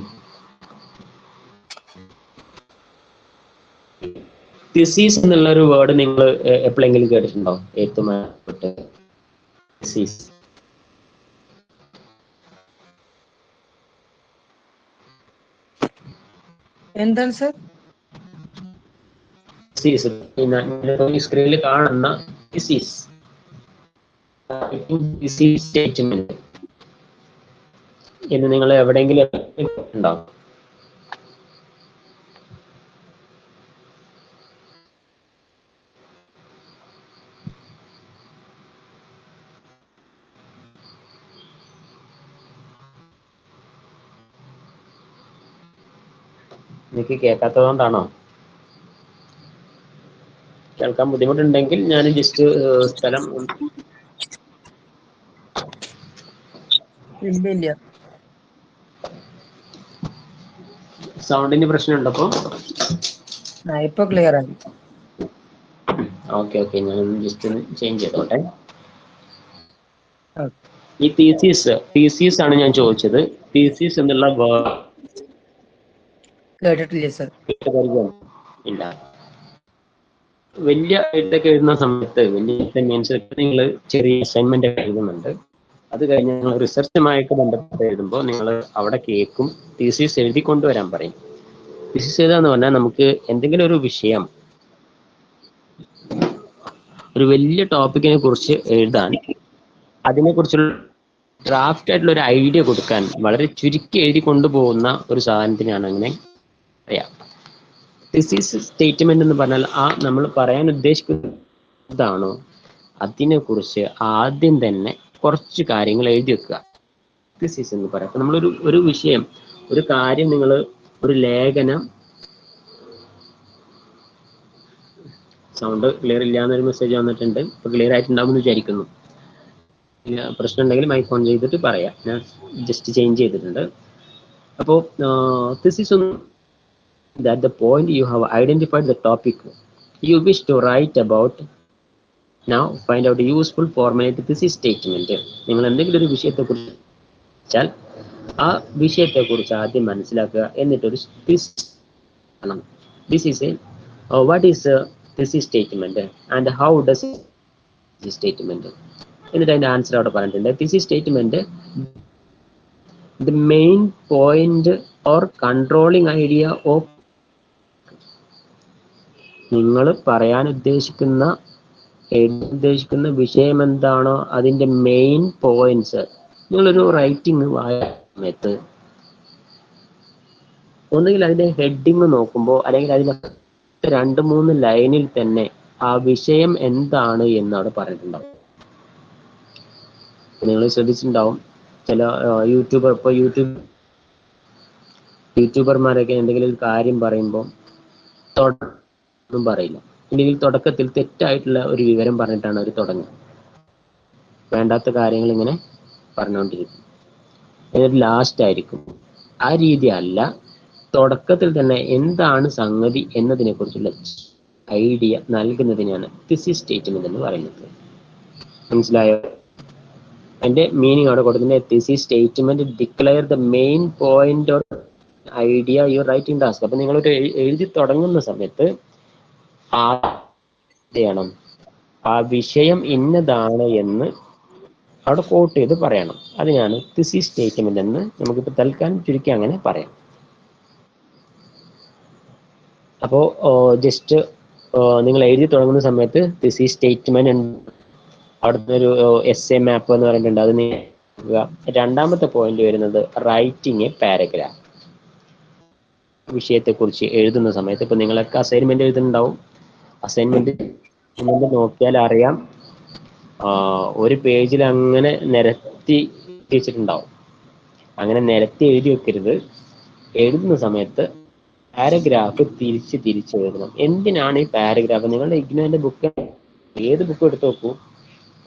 തിസീസ് എന്നുള്ള ഒരു വേർഡ് നിങ്ങൾ എപ്പോഴെങ്കിലും കേട്ടിട്ടുണ്ടോ? എഴുത്തുമായിട്ട് തിസീസ്. എന്താണ് സർ? തിസീസ് സ്ക്രീനിൽ കാണുന്ന തിസീസ് സ്റ്റേറ്റ്മെന്റ് എന്ന് നിങ്ങൾ എവിടെയെങ്കിലും ഉണ്ടാവും? എനിക്ക് കേൾക്കാത്തതുകൊണ്ടാണോ? കേൾക്കാൻ ബുദ്ധിമുട്ടുണ്ടെങ്കിൽ ഞാൻ ജസ്റ്റ് സ്ഥലം ഇല്ല. സൗണ്ടിന് പ്രശ്നമുണ്ടോ? ഇപ്പൊ ക്ലിയർ ആയി. ഓക്കെ ഓക്കെ, ഞാൻ ജസ്റ്റ് ചേഞ്ച് ചെയ്തോട്ടെ. Okay. ഈ തീസീസ് ആണ് ഞാൻ ചോദിച്ചത്. തീസീസ് എന്നുള്ള കേട്ടിട്ടില്ല സർ. ഇല്ല. വലിയ ഇതൊക്കെ എഴുതുന്ന സമയത്ത് വലിയ മീൻസ് നിങ്ങൾ ചെറിയ അസൈൻമെന്റ് ഒക്കെ എഴുതുന്നുണ്ട്. അത് കഴിഞ്ഞ് നിങ്ങൾ റിസർച്ചുമായിട്ട് ബന്ധപ്പെട്ട് എഴുതുമ്പോൾ നിങ്ങൾ അവിടെ കേൾക്കും തീസീസ് എഴുതി കൊണ്ടുവരാൻ പറയും. തീസീസ് എഴുതാന്ന് പറഞ്ഞാൽ നമുക്ക് എന്തെങ്കിലും ഒരു വിഷയം, ഒരു വലിയ ടോപ്പിക്കിനെ കുറിച്ച് എഴുതാൻ, അതിനെക്കുറിച്ചുള്ള ഡ്രാഫ്റ്റ് ആയിട്ടുള്ള ഒരു ഐഡിയ കൊടുക്കാൻ വളരെ ചുരുക്കി എഴുതി കൊണ്ടുപോകുന്ന ഒരു സാധനത്തിനാണ് അങ്ങനെ പറയാം. തിസീസ് സ്റ്റേറ്റ്മെന്റ് എന്ന് പറഞ്ഞാൽ നമ്മൾ പറയാൻ ഉദ്ദേശിക്കുന്നതാണോ അതിനെ കുറിച്ച് ആദ്യം തന്നെ കുറച്ച് കാര്യങ്ങൾ എഴുതി വെക്കുക. തിസീസ് എന്ന് പറയാം. അപ്പൊ നമ്മളൊരു ഒരു വിഷയം, ഒരു കാര്യം, നിങ്ങൾ ഒരു ലേഖനം, സൗണ്ട് ക്ലിയർ ഇല്ല എന്നൊരു മെസ്സേജ് വന്നിട്ടുണ്ട്. ഇപ്പൊ ക്ലിയർ ആയിട്ടുണ്ടാവുമെന്ന് വിചാരിക്കുന്നു. പ്രശ്നം ഉണ്ടെങ്കിൽ മൈക്ക് ഓൺ ചെയ്തിട്ട് പറയാം. ഞാൻ ജസ്റ്റ് ചേഞ്ച് ചെയ്തിട്ടുണ്ട്. അപ്പോൾ തിസീസ് ഒന്ന് that the point you have identified the topic you wish to write about. Now find out a useful format thesis statement. നിങ്ങൾ എന്തെങ്കിലും ഒരു വിഷയത്തെക്കുറിച്ച് വെച്ചാൽ ആ വിഷയത്തെക്കുറിച്ച് ആദ്യം മനസ്സിലാക്കുക. എന്നിട്ടൊരു this is a what is a thesis statement and how does this statement. എന്നിട്ട് അതിന്റെ ആൻസർ അവിടെ പറഞ്ഞിട്ടുണ്ട്. thesis statement, the main point or controlling idea of നിങ്ങൾ പറയാൻ ഉദ്ദേശിക്കുന്ന വിഷയം എന്താണോ അതിന്റെ മെയിൻ പോയിന്റ്സ്. നിങ്ങളൊരു റൈറ്റിംഗ് വായിക്കുന്ന സമയത്ത് ഒന്നുകിൽ അതിന്റെ ഹെഡിങ് നോക്കുമ്പോൾ, അല്ലെങ്കിൽ അതിന്റെ 2-3 ലൈനിൽ തന്നെ ആ വിഷയം എന്താണ് എന്ന് അവിടെ പറഞ്ഞിട്ടുണ്ടാവും. നിങ്ങൾ ശ്രദ്ധിച്ചിട്ടുണ്ടാവും, ചില യൂട്യൂബർമാരൊക്കെ എന്തെങ്കിലും ഒരു കാര്യം പറയുമ്പോൾ ഒന്നും പറയില്ല. അല്ലെങ്കിൽ തുടക്കത്തിൽ തെറ്റായിട്ടുള്ള ഒരു വിവരം പറഞ്ഞിട്ടാണ് അവർ തുടങ്ങുക. വേണ്ടാത്ത കാര്യങ്ങൾ ഇങ്ങനെ പറഞ്ഞുകൊണ്ടിരിക്കും. എന്നിട്ട് ലാസ്റ്റ് ആയിരിക്കും. ആ രീതി അല്ല, തുടക്കത്തിൽ തന്നെ എന്താണ് സംഗതി എന്നതിനെ കുറിച്ചുള്ള ഐഡിയ നൽകുന്നതിനാണ് തിസിസ് സ്റ്റേറ്റ്മെന്റ് എന്ന് പറയുന്നത്. മനസ്സിലായോ? അതിന്റെ മീനിങ് അവിടെ കൊടുക്കുന്നത് thesis statement declare the main point or idea your writing task. അപ്പൊ നിങ്ങളൊരു എഴുതി തുടങ്ങുന്ന സമയത്ത് ചെയ്യണം, ആ വിഷയം ഇന്നതാണ് എന്ന് അവിടെ കോട്ട് ചെയ്ത് പറയണം. അതിനാണ് തിസിസ് സ്റ്റേറ്റ്മെന്റ് എന്ന് നമുക്കിപ്പോൾ തൽക്കാലം ചുരുക്കി അങ്ങനെ പറയാം. അപ്പോൾ ജസ്റ്റ് നിങ്ങൾ എഴുതി തുടങ്ങുന്ന സമയത്ത് തിസിസ് സ്റ്റേറ്റ്മെന്റ് അവിടുത്തെ ഒരു എസ്എ മാപ്പ് എന്ന് പറഞ്ഞിട്ടുണ്ട്. അത് നിങ്ങൾ രണ്ടാമത്തെ പോയിന്റ് വരുന്നത് റൈറ്റിംഗ് എ പാരഗ്രാഫ്. വിഷയത്തെക്കുറിച്ച് എഴുതുന്ന സമയത്ത് ഇപ്പൊ നിങ്ങളൊക്കെ അസൈൻമെന്റ് എഴുതുന്നുണ്ടാവും. അസൈൻമെന്റ് നോക്കിയാൽ അറിയാം, ഒരു പേജിൽ അങ്ങനെ നിരത്തി വെച്ചിട്ടുണ്ടാവും. അങ്ങനെ നിരത്തി എഴുതി വെക്കരുത്. എഴുതുന്ന സമയത്ത് പാരഗ്രാഫ് തിരിച്ച് എഴുതണം. എന്തിനാണ് ഈ പാരഗ്രാഫ്? നിങ്ങളുടെ ഇഗ്നോന്റെ ബുക്ക്, ഏത് ബുക്ക് എടുത്ത് നോക്കൂ,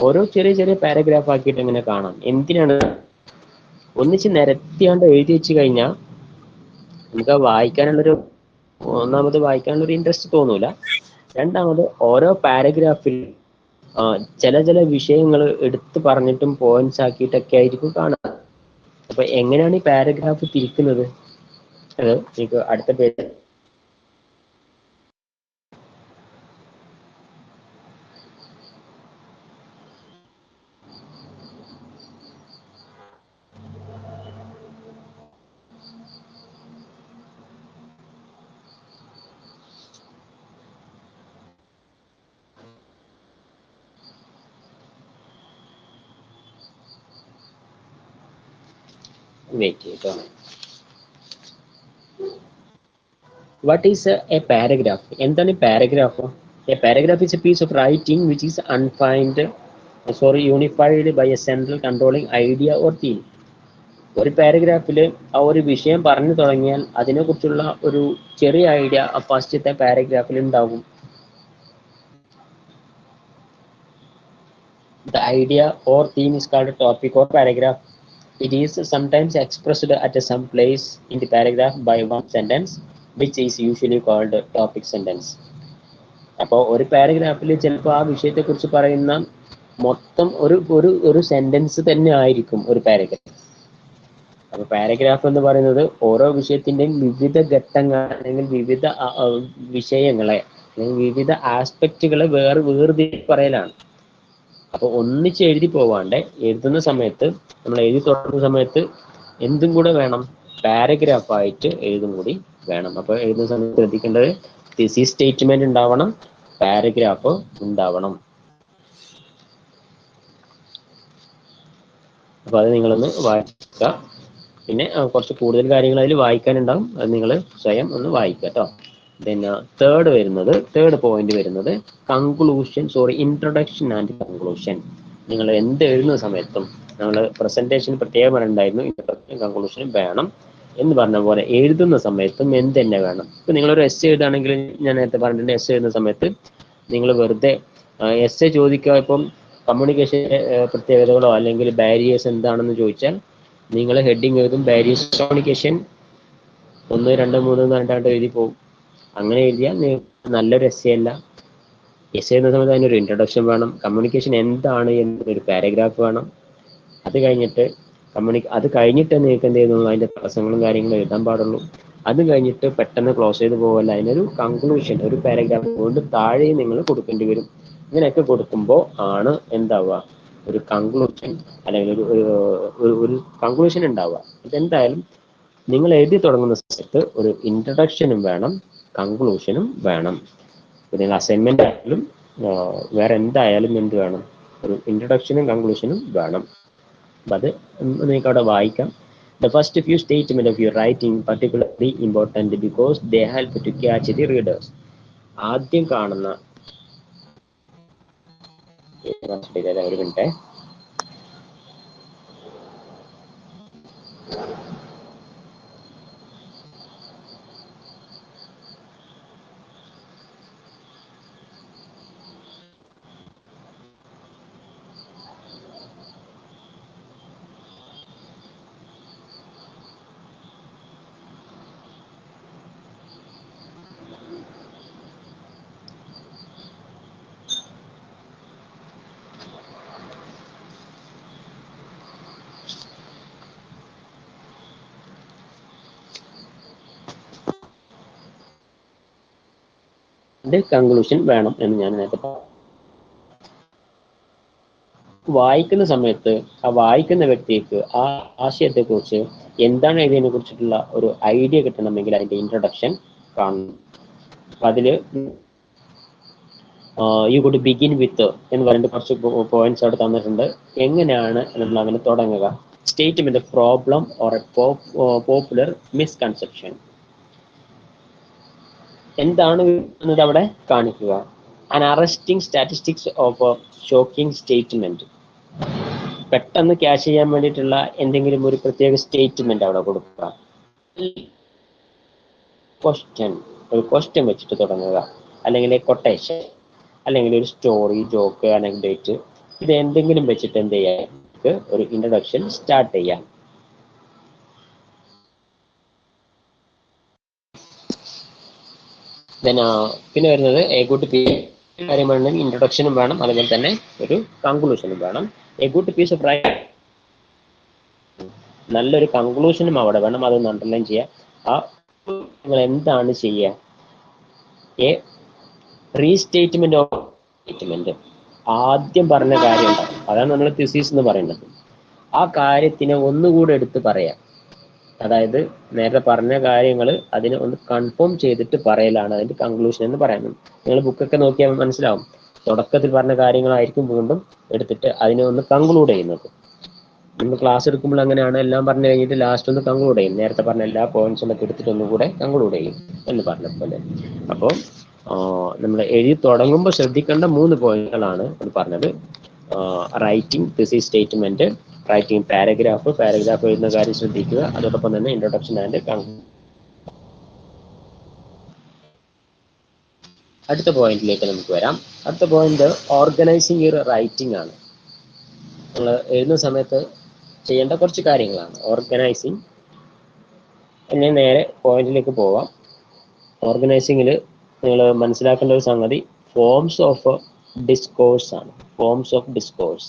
ഓരോ ചെറിയ ചെറിയ പാരഗ്രാഫ് ആക്കിയിട്ട് എങ്ങനെ കാണാം. എന്തിനാണ്? ഒന്നിച്ച് നിരത്തിയാണ്ട് എഴുതി വെച്ച് കഴിഞ്ഞാൽ നമുക്ക് വായിക്കാനുള്ളൊരു ഒന്നാമത് വായിക്കാനുള്ളൊരു ഇൻട്രസ്റ്റ് തോന്നൂല. രണ്ടാമത് ഓരോ പാരഗ്രാഫിൽ ചില വിഷയങ്ങൾ എടുത്ത് പറഞ്ഞിട്ടും പോയിന്റ്സ് ആക്കിയിട്ടൊക്കെ ആയിരിക്കും കാണുക. അപ്പൊ എങ്ങനെയാണ് ഈ പാരഗ്രാഫ് തിരിക്കുന്നത്? അത് എനിക്ക് അടുത്ത പേജ് വെയിറ്റ് ചെയ്തോ. What is a paragraph? എന്താണ് paragraph? A paragraph is a piece of writing which is unified by a central controlling idea or theme. ഒരു പാരഗ്രാഫിൽ ആ ഒരു വിഷയം പറഞ്ഞു തുടങ്ങിയാൽ അതിനെക്കുറിച്ചുള്ള ഒരു ചെറിയ ഐഡിയ ആ ഫസ്റ്റത്തെ പാരഗ്രാഫിൽ ഉണ്ടാകും. The idea or theme is called a topic or paragraph. It is sometimes expressed at some place in the paragraph by one sentence, which is usually called a topic sentence. അപ്പോൾ ഒരു പാരഗ്രാഫിൽ ചിലപ്പോൾ ആ വിഷയത്തെക്കുറിച്ച് പറയുന്ന മൊത്തം ഒരു സെന്റൻസ് തന്നെ ആയിരിക്കും ഒരു പാരഗ്രാഫ്. അപ്പൊ പാരഗ്രാഫ് എന്ന് പറയുന്നത് ഓരോ വിഷയത്തിന്റെയും വിവിധ ഘട്ടങ്ങൾ അല്ലെങ്കിൽ വിവിധ വിഷയങ്ങളെ അല്ലെങ്കിൽ വിവിധ ആസ്പെക്റ്റുകളെ വേർതിരിച്ച് പറയലാണ്. അപ്പൊ ഒന്നിച്ച് എഴുതി പോവാണ്ട് എഴുതുന്ന സമയത്ത് നമ്മൾ എഴുതി തുടങ്ങുന്ന സമയത്ത് എന്തും കൂടെ വേണം, പാരഗ്രാഫായിട്ട് എഴുതും കൂടി വേണം. അപ്പൊ എഴുതുന്ന സമയത്ത് ശ്രദ്ധിക്കേണ്ടത് തിസിസ് സ്റ്റേറ്റ്മെന്റ് ഉണ്ടാവണം, പാരഗ്രാഫ് ഉണ്ടാവണം. അപ്പൊ അത് നിങ്ങളൊന്ന് വായിക്കുക. പിന്നെ കുറച്ച് കൂടുതൽ കാര്യങ്ങൾ അതിൽ വായിക്കാനുണ്ടാവും, അത് നിങ്ങൾ സ്വയം ഒന്ന് വായിക്കുക കേട്ടോ. പിന്നെ തേർഡ് പോയിന്റ് വരുന്നത് ഇൻട്രൊഡക്ഷൻ ആൻഡ് കൺക്ലൂഷൻ. നിങ്ങൾ എന്ത് എഴുതുന്ന സമയത്തും നമ്മൾ പ്രസന്റേഷൻ പ്രത്യേകം പറഞ്ഞിട്ടുണ്ടായിരുന്നു, ഇൻട്രൊഡക്ഷൻ കൺക്ലൂഷനും വേണം എന്ന് പറഞ്ഞ പോലെ എഴുതുന്ന സമയത്തും എന്ത് തന്നെ വേണം. ഇപ്പൊ നിങ്ങളൊരു എസ് എഴുതുകയാണെങ്കിൽ, ഞാൻ നേരത്തെ പറഞ്ഞിട്ടുണ്ട്, എസ് എഴുതുന്ന സമയത്ത് നിങ്ങൾ വെറുതെ എസ് ചോദിക്കുക, ഇപ്പം കമ്മ്യൂണിക്കേഷൻ പ്രത്യേകതകളോ അല്ലെങ്കിൽ ബാരിയേഴ്സ് എന്താണെന്ന് ചോദിച്ചാൽ നിങ്ങൾ ഹെഡിങ് എഴുതും, ബാരിയേഴ്സ് കമ്മ്യൂണിക്കേഷൻ 1, 2, 3 പറഞ്ഞിട്ട് എഴുതി പോകും. അങ്ങനെ എഴുതിയാൽ നല്ലൊരു എസ് അല്ല. എസ് എഴുതുന്ന സമയത്ത് അതിനൊരു ഇൻട്രൊഡക്ഷൻ വേണം, കമ്മ്യൂണിക്കേഷൻ എന്താണ് എന്നൊരു പാരഗ്രാഫ് വേണം. അത് കഴിഞ്ഞിട്ട് നിങ്ങൾക്ക് എന്ത് ചെയ്യുന്നു, അതിന്റെ തടസ്സങ്ങളും കാര്യങ്ങളും എഴുതാൻ പാടുള്ളൂ. അത് കഴിഞ്ഞിട്ട് പെട്ടെന്ന് ക്ലോസ് ചെയ്ത് പോകല്ല, അതിനൊരു കൺക്ലൂഷൻ, ഒരു പാരഗ്രാഫ് കൊണ്ട് താഴെ നിങ്ങൾ കൊടുക്കേണ്ടി വരും. ഇങ്ങനെയൊക്കെ കൊടുക്കുമ്പോൾ ആണ് എന്താവുക, ഒരു കൺക്ലൂഷൻ അല്ലെങ്കിൽ ഒരു കൺക്ലൂഷൻ ഉണ്ടാവുക. ഇതെന്തായാലും നിങ്ങൾ എഴുതി തുടങ്ങുന്ന സമയത്ത് ഒരു ഇൻട്രൊഡക്ഷനും വേണം, കൺക്ലൂഷനും വേണം. നിങ്ങൾ അസൈൻമെന്റ് ആയാലും വേറെ എന്തായാലും എന്ത് വേണം, ഒരു ഇൻട്രൊഡക്ഷനും കൺക്ലൂഷനും വേണം. അപ്പം അത് നിങ്ങൾക്ക് അവിടെ വായിക്കാം. The first few statements of your writing particularly important because they help to catch the readers. ആദ്യം കാണുന്ന ഒരു മിനിറ്റ്, കൺക്ലൂഷൻ വേണം എന്ന് ഞാൻ നേരത്തെ പറഞ്ഞു. വായിക്കുന്ന സമയത്ത് ആ വായിക്കുന്ന വ്യക്തിക്ക് ആ ആശയത്തെക്കുറിച്ച് എന്താണ് എഴുതിയതിനെ കുറിച്ചിട്ടുള്ള ഒരു ഐഡിയ കിട്ടണമെങ്കിൽ അതിന്റെ ഇൻട്രൊഡക്ഷൻ കാണണം. അതില് യു കുഡ് ബിഗിൻ വിത്ത് എന്ന് പറഞ്ഞിട്ട് കുറച്ച് പോയിന്റ്സ് അവിടെ തന്നിട്ടുണ്ട്. എങ്ങനെയാണ് നമ്മൾ അങ്ങനെ തുടങ്ങുക? Statement problem or A popular misconception, എന്താണ് എന്നത് അവിടെ കാണിക്കുക. An arresting statistics of shocking statement, പെട്ടെന്ന് ക്യാഷ് ചെയ്യാൻ വേണ്ടിയിട്ടുള്ള എന്തെങ്കിലും ഒരു പ്രത്യേക സ്റ്റേറ്റ്മെന്റ് അവിടെ കൊടുക്കുക. ഒരു ക്വസ്റ്റ്യൻ വെച്ചിട്ട് തുടങ്ങുക, അല്ലെങ്കിൽ കൊട്ടേഷൻ, അല്ലെങ്കിൽ ഒരു സ്റ്റോറി, ജോക്ക്, അനക്ഡേറ്റ്, ഇത് എന്തെങ്കിലും വെച്ചിട്ട് എന്ത് ചെയ്യാൻ ഒരു ഇൻട്രൊഡക്ഷൻ സ്റ്റാർട്ട് ചെയ്യാം. പിന്നെ വരുന്നത് എ ഗുഡ് പീസ് കാര്യം വേണമെങ്കിൽ ഇൻട്രൊഡക്ഷനും വേണം, അതുപോലെ തന്നെ ഒരു കൺക്ലൂഷനും വേണം. A good piece of writing, നല്ലൊരു കൺക്ലൂഷനും അവിടെ വേണം, അതൊന്ന് അണ്ടർലൈൻ ചെയ്യുക. ആ നിങ്ങൾ എന്താണ് ചെയ്യുക? എ റീസ്റ്റേറ്റ്മെന്റ് ഓഫ് സ്റ്റേറ്റ്മെന്റ്, ആദ്യം പറഞ്ഞ കാര്യം ഉണ്ടാവും, അതാണ് നമ്മൾ തിസീസ് എന്ന് പറയുന്നത്. ആ കാര്യത്തിനെ ഒന്നുകൂടെ എടുത്ത് പറയാം. അതായത് നേരത്തെ പറഞ്ഞ കാര്യങ്ങൾ അതിനെ ഒന്ന് കൺഫേം ചെയ്തിട്ട് പറയലാണ് അതിന്റെ കൺക്ലൂഷൻ എന്ന് പറയുന്നത്. നിങ്ങൾ ബുക്കൊക്കെ നോക്കിയാൽ മനസ്സിലാവും, തുടക്കത്തിൽ പറഞ്ഞ കാര്യങ്ങളായിരിക്കും വീണ്ടും എടുത്തിട്ട് അതിനെ ഒന്ന് കൺക്ലൂഡ് ചെയ്യുന്നത്. നമ്മൾ ക്ലാസ് എടുക്കുമ്പോൾ അങ്ങനെയാണ്, എല്ലാം പറഞ്ഞു കഴിഞ്ഞിട്ട് ലാസ്റ്റ് ഒന്ന് കൺക്ലൂഡ് ചെയ്യും. നേരത്തെ പറഞ്ഞ എല്ലാ പോയിന്റ്സും ഒക്കെ എടുത്തിട്ട് ഒന്നുകൂടെ കൺക്ലൂഡ് ചെയ്യും എന്ന് പറഞ്ഞതുപോലെ. അപ്പോൾ നമ്മൾ എഴുതി തുടങ്ങുമ്പോൾ ശ്രദ്ധിക്കേണ്ട 3 പോയിന്റുകളാണ് പറഞ്ഞത്. Writing theses statement, writing paragraph എഴുതുന്ന കാര്യം ശ്രദ്ധിക്കുക, അതോടൊപ്പം തന്നെ ഇൻട്രൊഡക്ഷൻ ആൻഡ് കൺക്ലൂഷൻ. അടുത്ത പോയിന്റിലേക്ക് നമുക്ക് വരാം. അടുത്ത പോയിന്റ് ഓർഗനൈസിങ് യുവർ റൈറ്റിംഗ് ആണ്. നമ്മൾ എഴുതുന്ന സമയത്ത് ചെയ്യേണ്ട കുറച്ച് കാര്യങ്ങളാണ് ഓർഗനൈസിങ്. ഇനി നേരെ പോയിന്റിലേക്ക് പോവാം. ഓർഗനൈസിങ്ങിൽ നിങ്ങൾ മനസ്സിലാക്കേണ്ട ഒരു സംഗതി ഫോംസ് ഓഫ് ഡിസ്കോഴ്സ് ആണ്. Forms of discourse.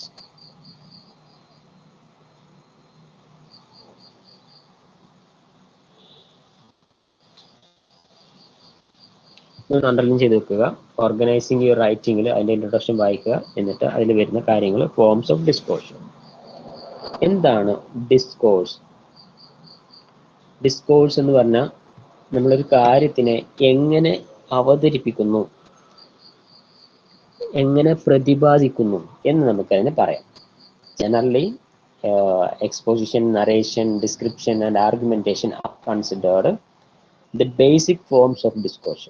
അണ്ടർലൈൻ ചെയ്ത് വെക്കുക. ഓർഗനൈസിങ് യുവർ റൈറ്റിംഗിൽ അതിന്റെ ഇൻട്രൊഡക്ഷൻ വായിക്കുക, എന്നിട്ട് അതിൽ വരുന്ന കാര്യങ്ങൾ ഫോംസ് ഓഫ് ഡിസ്കോഴ്സ്. എന്താണ് ഡിസ്കോഴ്സ്? ഡിസ്കോഴ്സ് എന്ന് പറഞ്ഞാൽ നമ്മളൊരു കാര്യത്തിനെ എങ്ങനെ അവതരിപ്പിക്കുന്നു, എങ്ങനെ പ്രതിപാദിക്കുന്നു എന്ന് നമുക്കതിനെ പറയാം. Generally exposition, narration, description and argumentation are considered the basic forms of discourse.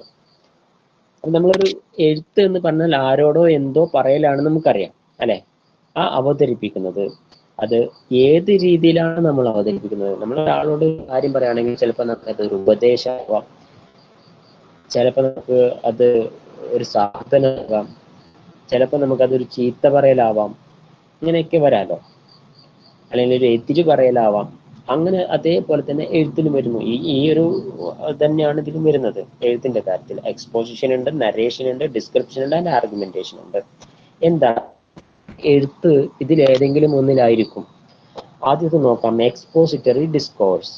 അപ്പം നമ്മളൊരു എഴുത്ത് എന്ന് പറഞ്ഞാൽ ആരോടോ എന്തോ പറയലാണെന്ന് നമുക്കറിയാം അല്ലെ? ആ അവതരിപ്പിക്കുന്നത് അത് ഏത് രീതിയിലാണ് നമ്മൾ അവതരിപ്പിക്കുന്നത്? നമ്മൾ ഒരാളോട് കാര്യം പറയുകയാണെങ്കിൽ ചിലപ്പോൾ നമുക്ക് അതൊരു ഉപദേശമാവാം, ചിലപ്പോൾ നമുക്ക് അത് ഒരു സാധനമാകാം, ചിലപ്പോൾ നമുക്കതൊരു ചീത്ത പറയലാവാം, ഇങ്ങനെയൊക്കെ വരാലോ. അല്ലെങ്കിൽ ഒരു എതിര് പറയലാവാം. അങ്ങനെ അതേപോലെ തന്നെ എഴുത്തിലും വരുന്നു. ഈ ഒരു തന്നെയാണ് ഇതിലും വരുന്നത്. എഴുത്തിന്റെ കാര്യത്തിൽ എക്സ്പോസിഷൻ ഉണ്ട്, നരേഷൻ ഉണ്ട്, ഡിസ്ക്രിപ്ഷൻ ഉണ്ട്, ആൻഡ് ആർഗ്യുമെന്റേഷൻ ഉണ്ട്. എന്താ എഴുത്ത്? ഇതിലേതെങ്കിലും ഒന്നിലായിരിക്കും. ആദ്യത്തെ നോക്കാം, എക്സ്പോസിറ്ററി ഡിസ്കോഴ്സ്.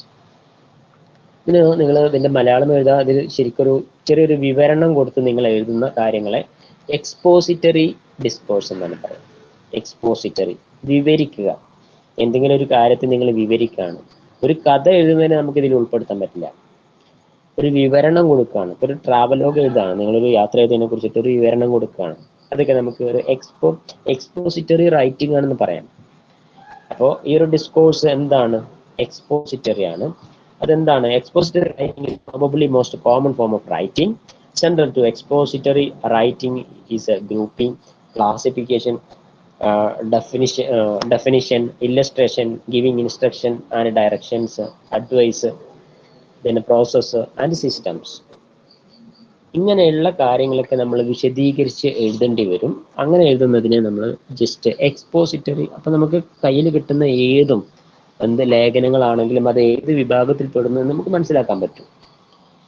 ഇതിന് നിങ്ങൾ ഇതിന്റെ മലയാളം എഴുതാൻ അതിൽ ശരിക്കൊരു ചെറിയൊരു വിവരണം കൊടുത്ത് നിങ്ങൾ എഴുതുന്ന കാര്യങ്ങളെ എക്സ്പോസിറ്ററി ഡിസ്കോഴ്സ് എന്നാണ് പറയുന്നത്. എക്സ്പോസിറ്ററി, വിവരിക്കുക. എന്തെങ്കിലും ഒരു കാര്യത്തെ നിങ്ങൾ വിവരിക്കുകയാണ്. ഒരു കഥ എഴുതുന്നതിനെ നമുക്ക് ഇതിൽ ഉൾപ്പെടുത്താൻ പറ്റില്ല. ഒരു വിവരണം കൊടുക്കുകയാണ്. ഒരു ട്രാവലോഗ് എഴുതാണ്, നിങ്ങളൊരു യാത്ര ചെയ്തതിനെ കുറിച്ചിട്ട് ഒരു വിവരണം കൊടുക്കുകയാണ്. അതൊക്കെ നമുക്ക് ഒരു എക്സ്പോസിറ്ററി റൈറ്റിംഗ് ആണെന്ന് പറയാം. അപ്പോൾ ഈ ഒരു ഡിസ്കോഴ്സ് എന്താണ്? എക്സ്പോസിറ്ററി ആണ്. അതെന്താണ്? Expository writing is probably most common form of writing. Central to expository writing is a grouping, classification, definition, illustration, giving instruction and directions, advice, then process and systems. ഇങ്ങനെയുള്ള കാര്യങ്ങളൊക്കെ നമ്മൾ വിശദീകരിച്ച് എഴുതേണ്ടി വരും. അങ്ങനെ എഴുതുന്നതിനെ നമ്മൾ ജസ്റ്റ് എക്സ്പോസിറ്ററി. അപ്പൊ നമുക്ക് കയ്യിൽ കിട്ടുന്ന ഏതും എന്ത് ലേഖനങ്ങളാണെങ്കിലും അത് ഏത് വിഭാഗത്തിൽ പെടുന്നു എന്ന് നമുക്ക് മനസ്സിലാക്കാൻ പറ്റും.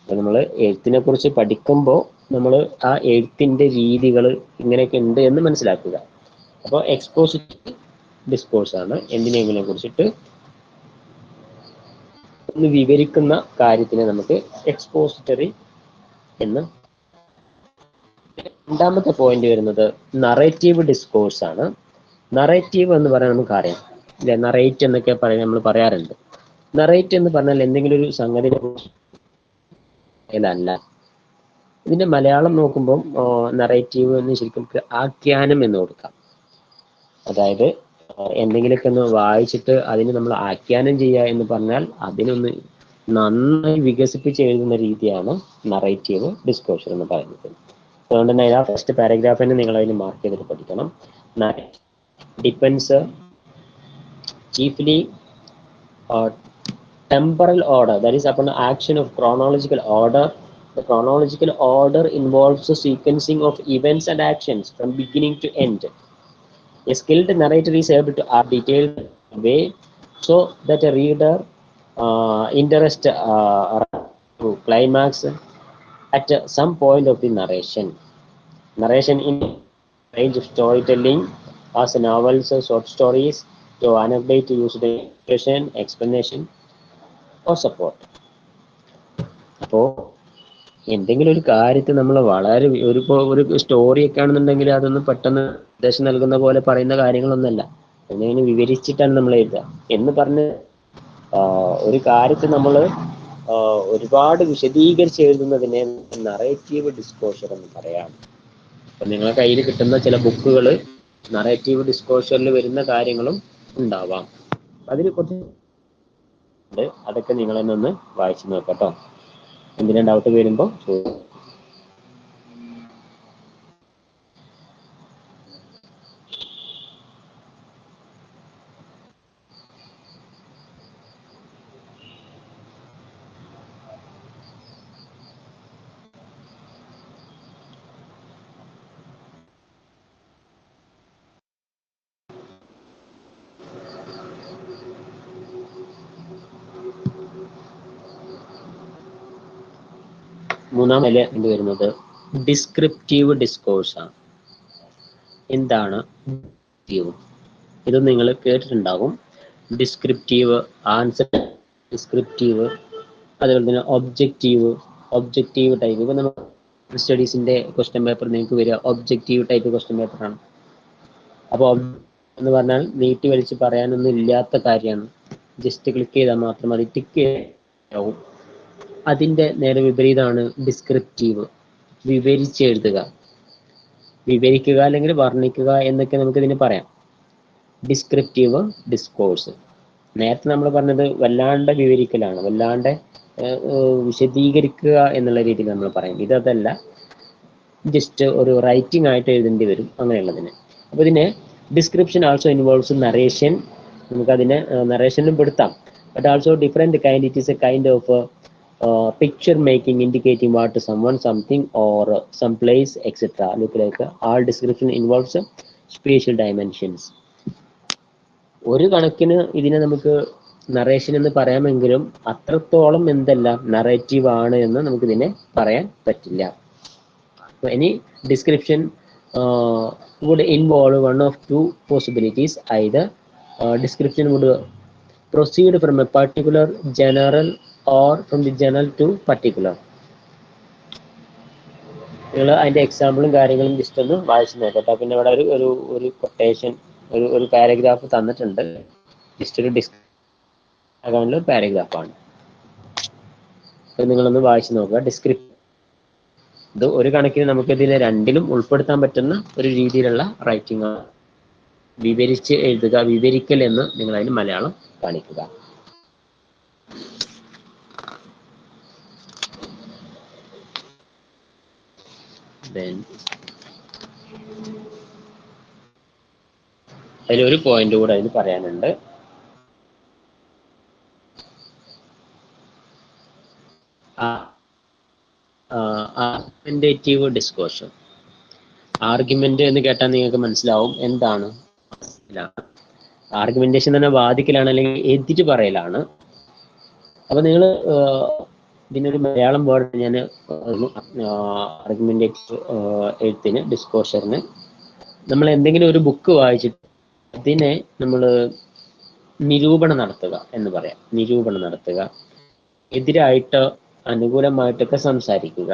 അപ്പൊ നമ്മൾ എഴുത്തിനെ കുറിച്ച് പഠിക്കുമ്പോൾ നമ്മൾ ആ എഴുത്തിന്റെ രീതികൾ ഇങ്ങനെയൊക്കെ ഉണ്ട് എന്ന് മനസ്സിലാക്കുക. അപ്പോൾ എക്സ്പോസിറ്ററി ഡിസ്കോഴ്സ് ആണ് എന്തിനെങ്കിലും കുറിച്ചിട്ട് ഒന്ന് വിവരിക്കുന്ന കാര്യത്തിനെ നമുക്ക് എക്സ്പോസിറ്ററി എന്ന്. രണ്ടാമത്തെ പോയിന്റ് വരുന്നത് നറേറ്റീവ് ഡിസ്കോഴ്സ് ആണ്. നറേറ്റീവ് എന്ന് പറയാൻ നമുക്കറിയാം അല്ലെ? നറേറ്റ് എന്നൊക്കെ നമ്മൾ പറയാറുണ്ട്. നറേറ്റ് എന്ന് പറഞ്ഞാൽ എന്തെങ്കിലും ഒരു സംഗതിയെ കുറിച്ച്. ഇതിന്റെ മലയാളം നോക്കുമ്പോൾ നറേറ്റീവ് എന്ന് ശരിക്കും ആഖ്യാനം എന്ന് കൊടുക്കാം. അതായത് എന്തെങ്കിലുമൊക്കെ ഒന്ന് വായിച്ചിട്ട് അതിന് നമ്മൾ ആഖ്യാനം ചെയ്യുക എന്ന് പറഞ്ഞാൽ അതിനൊന്ന് നന്നായി വികസിപ്പിച്ച് എഴുതുന്ന രീതിയാണ് നറേറ്റീവ് ഡിസ്കോഴ്സ് എന്ന് പറയുന്നത്. അതുകൊണ്ട് തന്നെ ആ ഫസ്റ്റ് പാരഗ്രാഫിനെ നിങ്ങൾ അതിന് മാർക്ക് ചെയ്തിട്ട് പഠിക്കണം. Depends chiefly temporal order, that is upon the action of chronological order. The chronological order involves the sequencing of events and actions from beginning to end. A skilled narrator is able to add detailed way so that a reader interest to climax at some point of the narration in range of storytelling as novels, short stories, to anecdote used illustration, explanation or support. അപ്പോൾ എന്തെങ്കിലും ഒരു കാര്യത്തെ നമ്മൾ വളരെ ഒരു story ഒക്കെ ആണെന്നുണ്ടെങ്കിൽ അതൊന്നും പെട്ടെന്ന് നിർദ്ദേശം നൽകുന്ന പോലെ പറയുന്ന കാര്യങ്ങളൊന്നുമല്ല. അതിനെ വിവരിച്ചിട്ടാണ് നമ്മൾ എഴുതുക എന്ന് പറഞ്ഞ് ഒരു കാര്യത്തെ നമ്മൾ ഒരുപാട് വിശദീകരിച്ച് എഴുതുന്നതിനെ നറേറ്റീവ് ഡിസ്ക്ലോഷർ എന്ന് പറയാം. അപ്പം നിങ്ങളെ കയ്യിൽ കിട്ടുന്ന ചില ബുക്കുകൾ നറേറ്റീവ് ഡിസ്ക്ലോഷറിൽ വരുന്ന കാര്യങ്ങളും ഉണ്ടാവാം. അതിന് കുറച്ച് അതൊക്കെ നിങ്ങൾ തന്നെ ഒന്ന് വായിച്ചു നോക്കട്ടോ. എന്തിനാ ഡൗട്ട് വരുമ്പോൾ മൂന്നാം നില എന്ത് വരുന്നത് ഡിസ്ക്രിപ്റ്റീവ് ഡിസ്കോഴ്സ് ആണ്. എന്താണ് ഇത് നിങ്ങൾ കേട്ടിട്ടുണ്ടാകും. ഡിസ്ക്രിപ്റ്റീവ്, ആൻസർ ഡിസ്ക്രിപ്റ്റീവ്, അതുപോലെ തന്നെ ഒബ്ജക്റ്റീവ് ടൈപ്പ്. ഇപ്പൊ നമ്മൾ സ്റ്റഡീസിന്റെ ക്വസ്റ്റ്യൻ പേപ്പർ നിങ്ങൾക്ക് വരിക ഒബ്ജക്റ്റീവ് ടൈപ്പ് ക്വസ്റ്റ്യൻ പേപ്പറാണ്. അപ്പോൾ എന്ന് പറഞ്ഞാൽ നീട്ടി വലിച്ച് പറയാനൊന്നും ഇല്ലാത്ത കാര്യമാണ്. ജസ്റ്റ് ക്ലിക്ക് ചെയ്താൽ മാത്രം മതി, ടിക്ക് ചെയ്യാവും. അതിന്റെ നേരെ വിപരീതമാണ് ഡിസ്ക്രിപ്റ്റീവ്, വിവരിച്ചെഴുതുക, വിവരിക്കുക അല്ലെങ്കിൽ വർണ്ണിക്കുക എന്നൊക്കെ നമുക്ക് ഇതിന് പറയാം. ഡിസ്ക്രിപ്റ്റീവ് ഡിസ്കോഴ്സ് നേരത്തെ നമ്മൾ പറഞ്ഞത് വല്ലാണ്ട് വിവരിക്കലാണ്, വല്ലാണ്ട് വിശദീകരിക്കുക എന്നുള്ള രീതിയിൽ നമ്മൾ പറയും. ഇതല്ല, ജസ്റ്റ് ഒരു റൈറ്റിംഗ് ആയിട്ട് എഴുതേണ്ടി വരും അങ്ങനെയുള്ളതിന്. അപ്പോൾ ഇതിനെ ഡിസ്ക്രിപ്ഷൻ ആൾസോ ഇൻവോൾവ്സ് നറേഷൻ, നമുക്കതിനെ നറേഷനിലും പെടുത്താം. But also different kind. It is a kind of picture making indicating what someone, something or some place etc. look like. All description involves spatial dimensions. ഒരു കണക്കിന് ഇതിനെ നമുക്ക് നറേഷൻ എന്ന് പറയാമെങ്കിലും അത്രത്തോളം എന്തല്ല നറേറ്റീവ് ആണ് എന്ന് നമുക്ക് ഇതിനെ പറയാൻ പറ്റില്ല. any description would involve one of two possibilities. Either description would proceed from a particular general or from the general to particular. നിങ്ങൾ അതിന്റെ എക്സാമ്പിളും കാര്യങ്ങളും ജസ്റ്റ് ഒന്ന് വായിച്ചു നോക്കട്ടെ. പിന്നെ ഇവിടെ ഒരു കൊട്ടേഷൻ, ഒരു പാരഗ്രാഫ് തന്നിട്ടുണ്ട്. ജസ്റ്റ് ഒരു അക്കൗണ്ടിൽ ഒരു പാരഗ്രാഫാണ്. നിങ്ങളൊന്ന് വായിച്ചു നോക്കുക. ഇത് ഒരു കണക്കിന് നമുക്ക് ഇതിനെ രണ്ടിലും ഉൾപ്പെടുത്താൻ പറ്റുന്ന ഒരു രീതിയിലുള്ള റൈറ്റിംഗ് ആണ്. വിവരിച്ച് എഴുതുക, വിവരിക്കൽ എന്ന് നിങ്ങൾ അതിന് മലയാളം കാണിക്കുക. അതിലൊരു പോയിന്റ് കൂടെ അതിന് പറയാനുണ്ട്. ആർഗ്യുമെന്റേറ്റീവ് ഡിസ്കോഷൻ. ആർഗ്യുമെന്റ് എന്ന് കേട്ടാൽ നിങ്ങൾക്ക് മനസ്സിലാവും എന്താണ്. ആർഗ്യുമെന്റേഷൻ തന്നെ വാദിക്കലാണ് അല്ലെങ്കിൽ എതിര് പറയലാണ്. അപ്പൊ നിങ്ങൾ ഇതിനൊരു മലയാളം വേർഡ് ഞാൻ ആർഗ്യുമെന്റേറ്റീവ് എഴുത്തിന് ഡിസ്കോഷറിന് നമ്മൾ എന്തെങ്കിലും ഒരു ബുക്ക് വായിച്ചിട്ട് അതിനെ നമ്മൾ നിരൂപണം നടത്തുക എന്ന് പറയാം. നിരൂപണം നടത്തുക, എതിരായിട്ട് അനുകൂലമായിട്ടൊക്കെ സംസാരിക്കുക,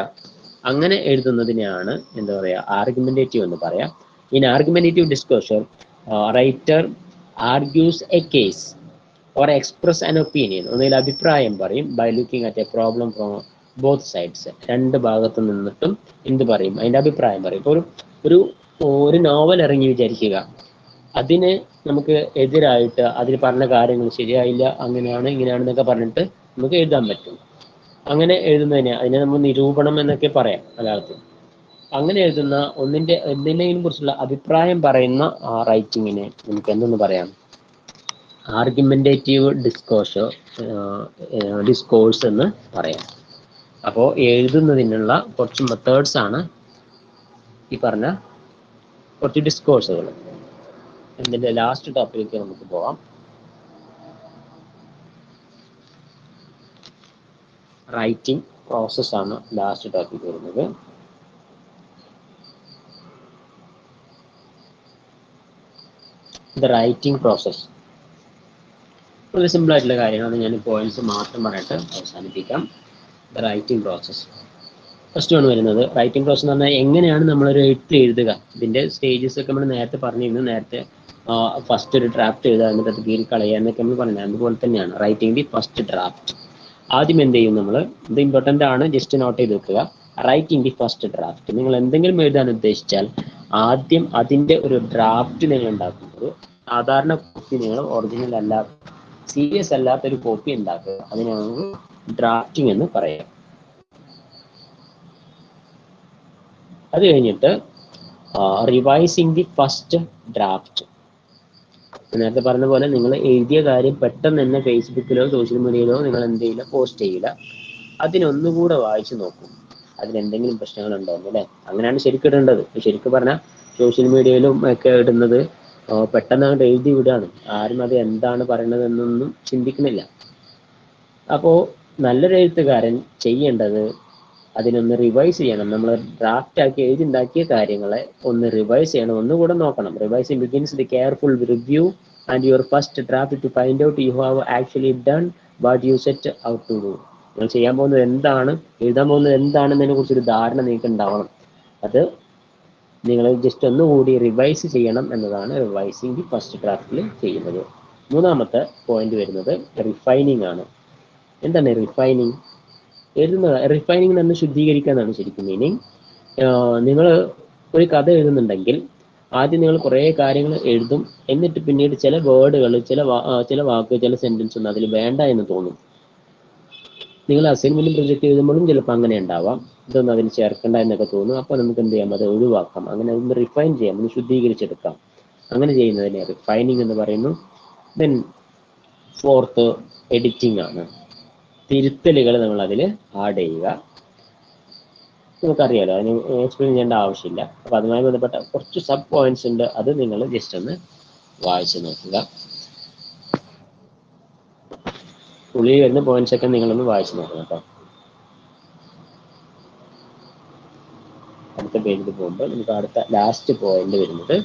അങ്ങനെ എഴുതുന്നതിനെയാണ് എന്താ പറയുക ആർഗ്യുമെന്റേറ്റീവ് എന്ന് പറയാം. In argumentative discourse writer argues a case or express an opinion, ഒന്നുകിൽ അഭിപ്രായം പറയും by looking at a problem from both sides. രണ്ട് ഭാഗത്തു നിന്നിട്ടും എന്ത് പറയും, അതിന്റെ അഭിപ്രായം പറയും. ഇപ്പോൾ ഒരു നോവൽ ഇറങ്ങി വിചാരിക്കുക, അതിന് നമുക്ക് എതിരായിട്ട് അതിൽ പറഞ്ഞ കാര്യങ്ങൾ ശരിയായില്ല, അങ്ങനെയാണ് ഇങ്ങനെയാണെന്നൊക്കെ പറഞ്ഞിട്ട് നമുക്ക് എഴുതാൻ പറ്റും. അങ്ങനെ അതിനെ നമ്മൾ നിരൂപണം എന്നൊക്കെ പറയാം മലയാളത്തിൽ. അങ്ങനെ എഴുതുന്ന എന്തിനേയും കുറിച്ചുള്ള അഭിപ്രായം പറയുന്ന ആ റൈറ്റിങ്ങിനെ നമുക്ക് എന്തെന്ന് പറയാം, ആർഗ്യുമെന്റേറ്റീവ് ഡിസ്കോഴ്സ് എന്ന് പറയാം. അപ്പോൾ എഴുതുന്നതിനുള്ള കുറച്ച് മെത്തേഡ്സ് ആണ് ഈ പറഞ്ഞ കുറച്ച് ഡിസ്കോഴ്സുകൾ. ഇതിന്റെ ലാസ്റ്റ് ടോപ്പിലേക്ക് നമുക്ക് പോവാം. റൈറ്റിംഗ് പ്രോസസ്സാണ് ലാസ്റ്റ് ടോപ്പിക് വരുന്നത്. The writing process. വളരെ സിമ്പിൾ ആയിട്ടുള്ള കാര്യമാണ്. ഞാൻ പോയിന്റ്സ് മാത്രം പറഞ്ഞിട്ട് അവസാനിപ്പിക്കാം. The writing process. ഫസ്റ്റ് ആണ് വരുന്നത് റൈറ്റിംഗ് പ്രോസസ് എന്ന് പറഞ്ഞാൽ എങ്ങനെയാണ് നമ്മളൊരു എഴുത്ത് എഴുതുക. ഇതിന്റെ സ്റ്റേജസ് ഒക്കെ നമ്മൾ നേരത്തെ പറഞ്ഞിരുന്നു. നേരത്തെ ഫസ്റ്റ് ഒരു ഡ്രാഫ്റ്റ് എഴുതുക, എന്നിട്ട് അത് കീറി കളയുക എന്നൊക്കെ നമ്മൾ പറഞ്ഞത്. അതുപോലെ തന്നെയാണ് റൈറ്റിംഗ് ദി ഫസ്റ്റ് ഡ്രാഫ്റ്റ്. ആദ്യം എന്ത് ചെയ്യും നമ്മൾ, ഇത് ഇമ്പോർട്ടൻ്റ് ആണ്, ജസ്റ്റ് നോട്ട് ചെയ്ത് വെക്കുക. Writing the first draft. നിങ്ങൾ എന്തെങ്കിലും എഴുതാൻ ഉദ്ദേശിച്ചാൽ ആദ്യം അതിന്റെ ഒരു ഡ്രാഫ്റ്റ് നിങ്ങൾ ഉണ്ടാക്കുന്നത്. സാധാരണ കോപ്പി നിങ്ങൾ ഒറിജിനൽ അല്ലാത്ത, സീരിയസ് അല്ലാത്തൊരു കോപ്പി ഉണ്ടാക്കുക. അതിനാണ് ഡ്രാഫ്റ്റിംഗ് എന്ന് പറയാം. അത് കഴിഞ്ഞിട്ട് റിവൈസിങ് ദി ഫസ്റ്റ് ഡ്രാഫ്റ്റ്. നേരത്തെ പറഞ്ഞ പോലെ നിങ്ങൾ എഴുതിയ കാര്യം പെട്ടെന്ന് തന്നെ ഫേസ്ബുക്കിലോ സോഷ്യൽ മീഡിയയിലോ നിങ്ങൾ എന്ത് ചെയ്യില്ല, പോസ്റ്റ് ചെയ്യില്ല. അതിനൊന്നുകൂടെ വായിച്ചു നോക്കും, അതിലെന്തെങ്കിലും പ്രശ്നങ്ങളുണ്ടോ എന്ന്, അല്ലേ? അങ്ങനെയാണ് ശരിക്കും ഇടേണ്ടത്. ശരിക്കും പറഞ്ഞാൽ സോഷ്യൽ മീഡിയയിലും ഒക്കെ ഇടുന്നത് പെട്ടെന്ന് അങ്ങോട്ട് എഴുതി വിടുകയാണ്. ആരും അത് എന്താണ് പറയുന്നത് എന്നൊന്നും ചിന്തിക്കുന്നില്ല. അപ്പോൾ നല്ലൊരു എഴുത്തുകാരൻ ചെയ്യേണ്ടത് അതിനൊന്ന് റിവൈസ് ചെയ്യണം. നമ്മൾ ഡ്രാഫ്റ്റ് ആക്കി എഴുതിണ്ടാക്കിയ കാര്യങ്ങളെ ഒന്ന് റിവൈസ് ചെയ്യണം, ഒന്നുകൂടെ നോക്കണം. Revising begins the careful review and your first draft to find out you have actually done what you set out to do. നിങ്ങൾ ചെയ്യാൻ പോകുന്നത് എന്താണ്, എഴുതാൻ പോകുന്നത് എന്താണെന്നതിനെ കുറിച്ചൊരു ധാരണ നിങ്ങൾക്ക് ഉണ്ടാവണം. അത് നിങ്ങൾ ജസ്റ്റ് ഒന്നുകൂടി റിവൈസ് ചെയ്യണം എന്നതാണ് റിവൈസിങ് ദി ഫസ്റ്റ് ഡ്രാഫ്റ്റിൽ ചെയ്യുന്നത്. മൂന്നാമത്തെ പോയിന്റ് വരുന്നത് റിഫൈനിങ് ആണ്. എന്താണ് റിഫൈനിങ്? എഴുതുന്നത് റിഫൈനിങ് എന്ന് ശുദ്ധീകരിക്കുക എന്നാണ് ശരിക്കും മീനിങ്. നിങ്ങൾ ഒരു കഥ എഴുതുന്നുണ്ടെങ്കിൽ ആദ്യം നിങ്ങൾ കുറേ കാര്യങ്ങൾ എഴുതും, എന്നിട്ട് പിന്നീട് ചില വേർഡുകൾ, ചില വാക്ക്, ചില സെന്റൻസ് ഒന്നും അതിൽ വേണ്ട എന്ന് തോന്നും. നിങ്ങൾ അസൈൻമെന്റും പ്രൊജക്ട് എഴുതുമ്പോഴും ചിലപ്പോൾ അങ്ങനെ ഉണ്ടാവാം. ഇതൊന്നും അതിന് ചേർക്കണ്ട എന്നൊക്കെ തോന്നും. അപ്പോൾ നമുക്ക് എന്ത് ചെയ്യാം, അത് ഒഴിവാക്കാം. അങ്ങനെ അതൊന്ന് റിഫൈൻ ചെയ്യാം, ഒന്ന് ശുദ്ധീകരിച്ചെടുക്കാം. അങ്ങനെ ചെയ്യുന്നതിനെ റിഫൈനിങ് എന്ന് പറയുന്നു. ദെൻ ഫോർത്ത് എഡിറ്റിംഗ് ആണ്. തിരുത്തലുകൾ നമ്മൾ അതിൽ ആഡ് ചെയ്യുക. നമുക്കറിയാലോ, അതിന് എക്സ്പ്ലെയിൻ ചെയ്യേണ്ട ആവശ്യമില്ല. അപ്പോൾ അതുമായി ബന്ധപ്പെട്ട കുറച്ച് സബ് പോയിന്റ്സ് ഉണ്ട്, അത് നിങ്ങൾ ജസ്റ്റ് ഒന്ന് വായിച്ചു നോക്കുക. ഉള്ളിൽ വരുന്ന പോയിന്റ്സ് ഒക്കെ നിങ്ങളൊന്ന് വായിച്ചു നോക്കണം കേട്ടോ. അടുത്ത പേജിൽ പോകുമ്പോൾ നമുക്ക് അടുത്ത ലാസ്റ്റ് പോയിന്റ് വരുന്നത്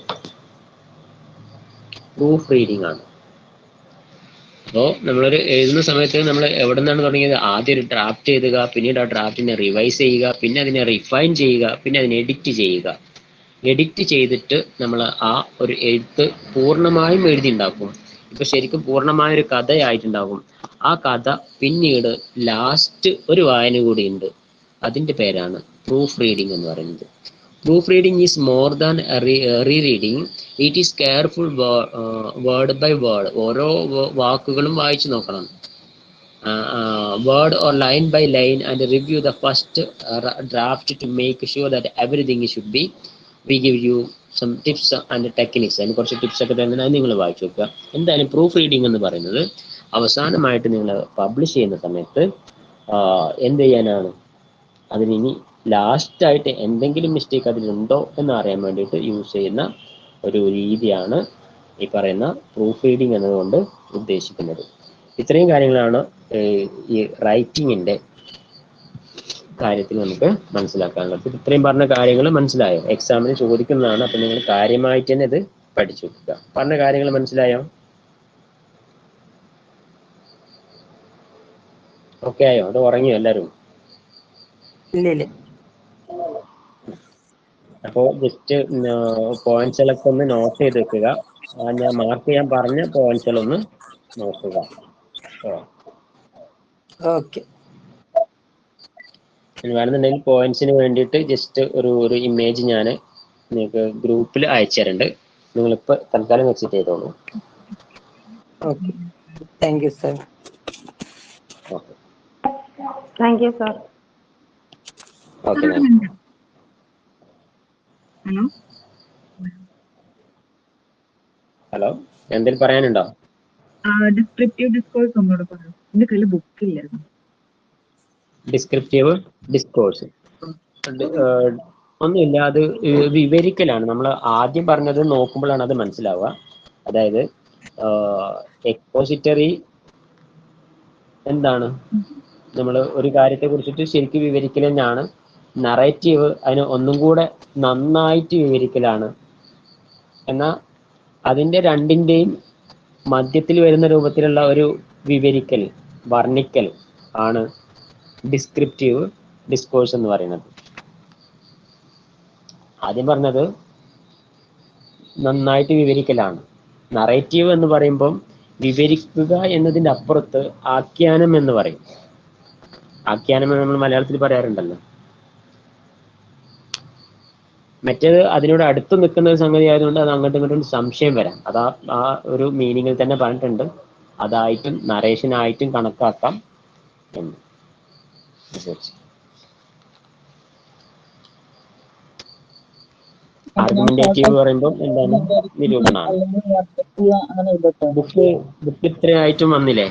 പ്രൂഫ് റീഡിംഗ് ആണ്. അപ്പോൾ നമ്മളൊരു എഴുതുന്ന സമയത്ത് നമ്മൾ എവിടെ നിന്നാണ് തുടങ്ങിയത്? ആദ്യം ഒരു ഡ്രാഫ്റ്റ് എഴുതുക, പിന്നീട് ആ ഡ്രാഫ്റ്റിനെ റിവൈസ് ചെയ്യുക, പിന്നെ അതിനെ റിഫൈൻ ചെയ്യുക, പിന്നെ അതിനെ എഡിറ്റ് ചെയ്യുക. എഡിറ്റ് ചെയ്തിട്ട് നമ്മൾ ആ ഒരു എഴുത്ത് പൂർണ്ണമായും എഴുതി ഉണ്ടാക്കും. ഇപ്പൊ ശരിക്കും പൂർണ്ണമായൊരു കഥയായിട്ടുണ്ടാകും. ആ കഥ പിന്നീട് ലാസ്റ്റ് ഒരു വായന കൂടി ഉണ്ട്. അതിൻ്റെ പേരാണ് പ്രൂഫ് റീഡിംഗ് എന്ന് പറയുന്നത്. Proof reading is more than rereading. It is careful word by word. ഓരോ വാക്കുകളും വായിച്ചു നോക്കണം. Word or line by line, and review the first draft to make sure that everything should be. We give you some tips and techniques. അതിന് കുറച്ച് tips ഒക്കെ തന്നെ നിങ്ങൾ വായിച്ചു നോക്കുക. എന്തായാലും പ്രൂഫ് റീഡിംഗ് എന്ന് പറയുന്നത് അവസാനമായിട്ട് നിങ്ങൾ പബ്ലിഷ് ചെയ്യുന്ന സമയത്ത് എന്ത് ചെയ്യാനാണ്, അതിനി ലാസ്റ്റായിട്ട് എന്തെങ്കിലും മിസ്റ്റേക്ക് അതിലുണ്ടോ എന്ന് അറിയാൻ വേണ്ടിയിട്ട് യൂസ് ചെയ്യുന്ന ഒരു രീതിയാണ് ഈ പറയുന്ന പ്രൂഫ് റീഡിംഗ് എന്നതുകൊണ്ട് ഉദ്ദേശിക്കുന്നത്. ഇത്രയും കാര്യങ്ങളാണ് ഈ റൈറ്റിങ്ങിൻ്റെ കാര്യത്തിൽ നമുക്ക് മനസ്സിലാക്കാനുള്ളത്. ഇത്രയും പറഞ്ഞ കാര്യങ്ങൾ മനസ്സിലായോ? എക്സാമിന് ചോദിക്കുന്നതാണ്. അപ്പം നിങ്ങൾ കാര്യമായിട്ട് തന്നെ ഇത് പഠിച്ചു വെക്കുക. പറഞ്ഞ കാര്യങ്ങൾ മനസ്സിലായോ? ഓക്കെ ആയോ? അത് ഉറങ്ങിയോ എല്ലാവരും? ഇല്ല. അപ്പോൾ ജസ്റ്റ് പോയിന്റ്സുകളൊക്കെ ഒന്ന് നോട്ട് ചെയ്ത് വെക്കുക. ഞാൻ മാർക്ക് ചെയ്യാൻ പറഞ്ഞ പോയിന്റ്സുകളൊന്ന് നോക്കുക. ഓക്കെ. വേണമെന്നുണ്ടെങ്കിൽ പോയിന്റ്സിന് വേണ്ടിയിട്ട് ജസ്റ്റ് ഒരു ഇമേജ് ഞാൻ നിങ്ങൾക്ക് ഗ്രൂപ്പിൽ അയച്ചു തരുന്നുണ്ട്. നിങ്ങളിപ്പോൾ തൽക്കാലം എക്സിറ്റ് ചെയ്തോളൂ. Okay, thank you sir. Okay, thank you sir. Okay. Hello, എന്തെങ്കിലും പറയാനുണ്ടോ? ഡിസ്ക്രിപ്റ്റീവ് ഡിസ്കോഴ്സ് ഒന്നുകൂടെ പറയൂ. എന്റെ കയ്യിൽ ബുക്കില്ല. ഡിസ്ക്രിപ്റ്റീവ് ഡിസ്കോഴ്സ് ഒന്നുമില്ല, അത് വിവരിക്കലാണ്. നമ്മൾ ആദ്യം പറഞ്ഞത് നോക്കുമ്പോഴാണ് അത് മനസ്സിലാവുക. അതായത് എക്സ്പോസിറ്ററി എന്താണ്, നമ്മൾ ഒരു കാര്യത്തെ കുറിച്ചിട്ട് ശരിക്കും വിവരിക്കൽ തന്നെയാണ്. നറേറ്റീവ് അതിന് ഒന്നും കൂടെ നന്നായിട്ട് വിവരിക്കലാണ്. എന്നാൽ അതിൻ്റെ രണ്ടിൻ്റെയും മധ്യത്തിൽ വരുന്ന രൂപത്തിലുള്ള ഒരു വിവരിക്കൽ, വർണ്ണിക്കൽ ആണ് ഡിസ്ക്രിപ്റ്റീവ് ഡിസ്കോഴ്സ് എന്ന് പറയുന്നത്. ആദ്യം പറഞ്ഞത് നന്നായിട്ട് വിവരിക്കലാണ്. നറേറ്റീവ് എന്ന് പറയുമ്പം വിവരിക്കുക എന്നതിൻ്റെ അപ്പുറത്ത് ആഖ്യാനം എന്ന് പറയും. ആഖ്യാനം എന്ന് നമ്മൾ മലയാളത്തിൽ പറയാറുണ്ടല്ലോ. മറ്റേത് അതിനോട് അടുത്ത് നിൽക്കുന്ന ഒരു സംഗതി ആയതുകൊണ്ട് അത് അങ്ങോട്ടും ഇങ്ങോട്ടും സംശയം വരാം. അത് ആ ഒരു മീനിങ്ങിൽ തന്നെ പറഞ്ഞിട്ടുണ്ട്. അതായിട്ടും നറേഷനായിട്ടും കണക്കാക്കാം എന്ന്. ആർഗ്യുമെന്റേറ്റീവ് പറയുമ്പോൾ എന്താണ്? നിരൂപണമാണ്. ബുക്ക് ഇത്രയായിട്ടും വന്നില്ലേ?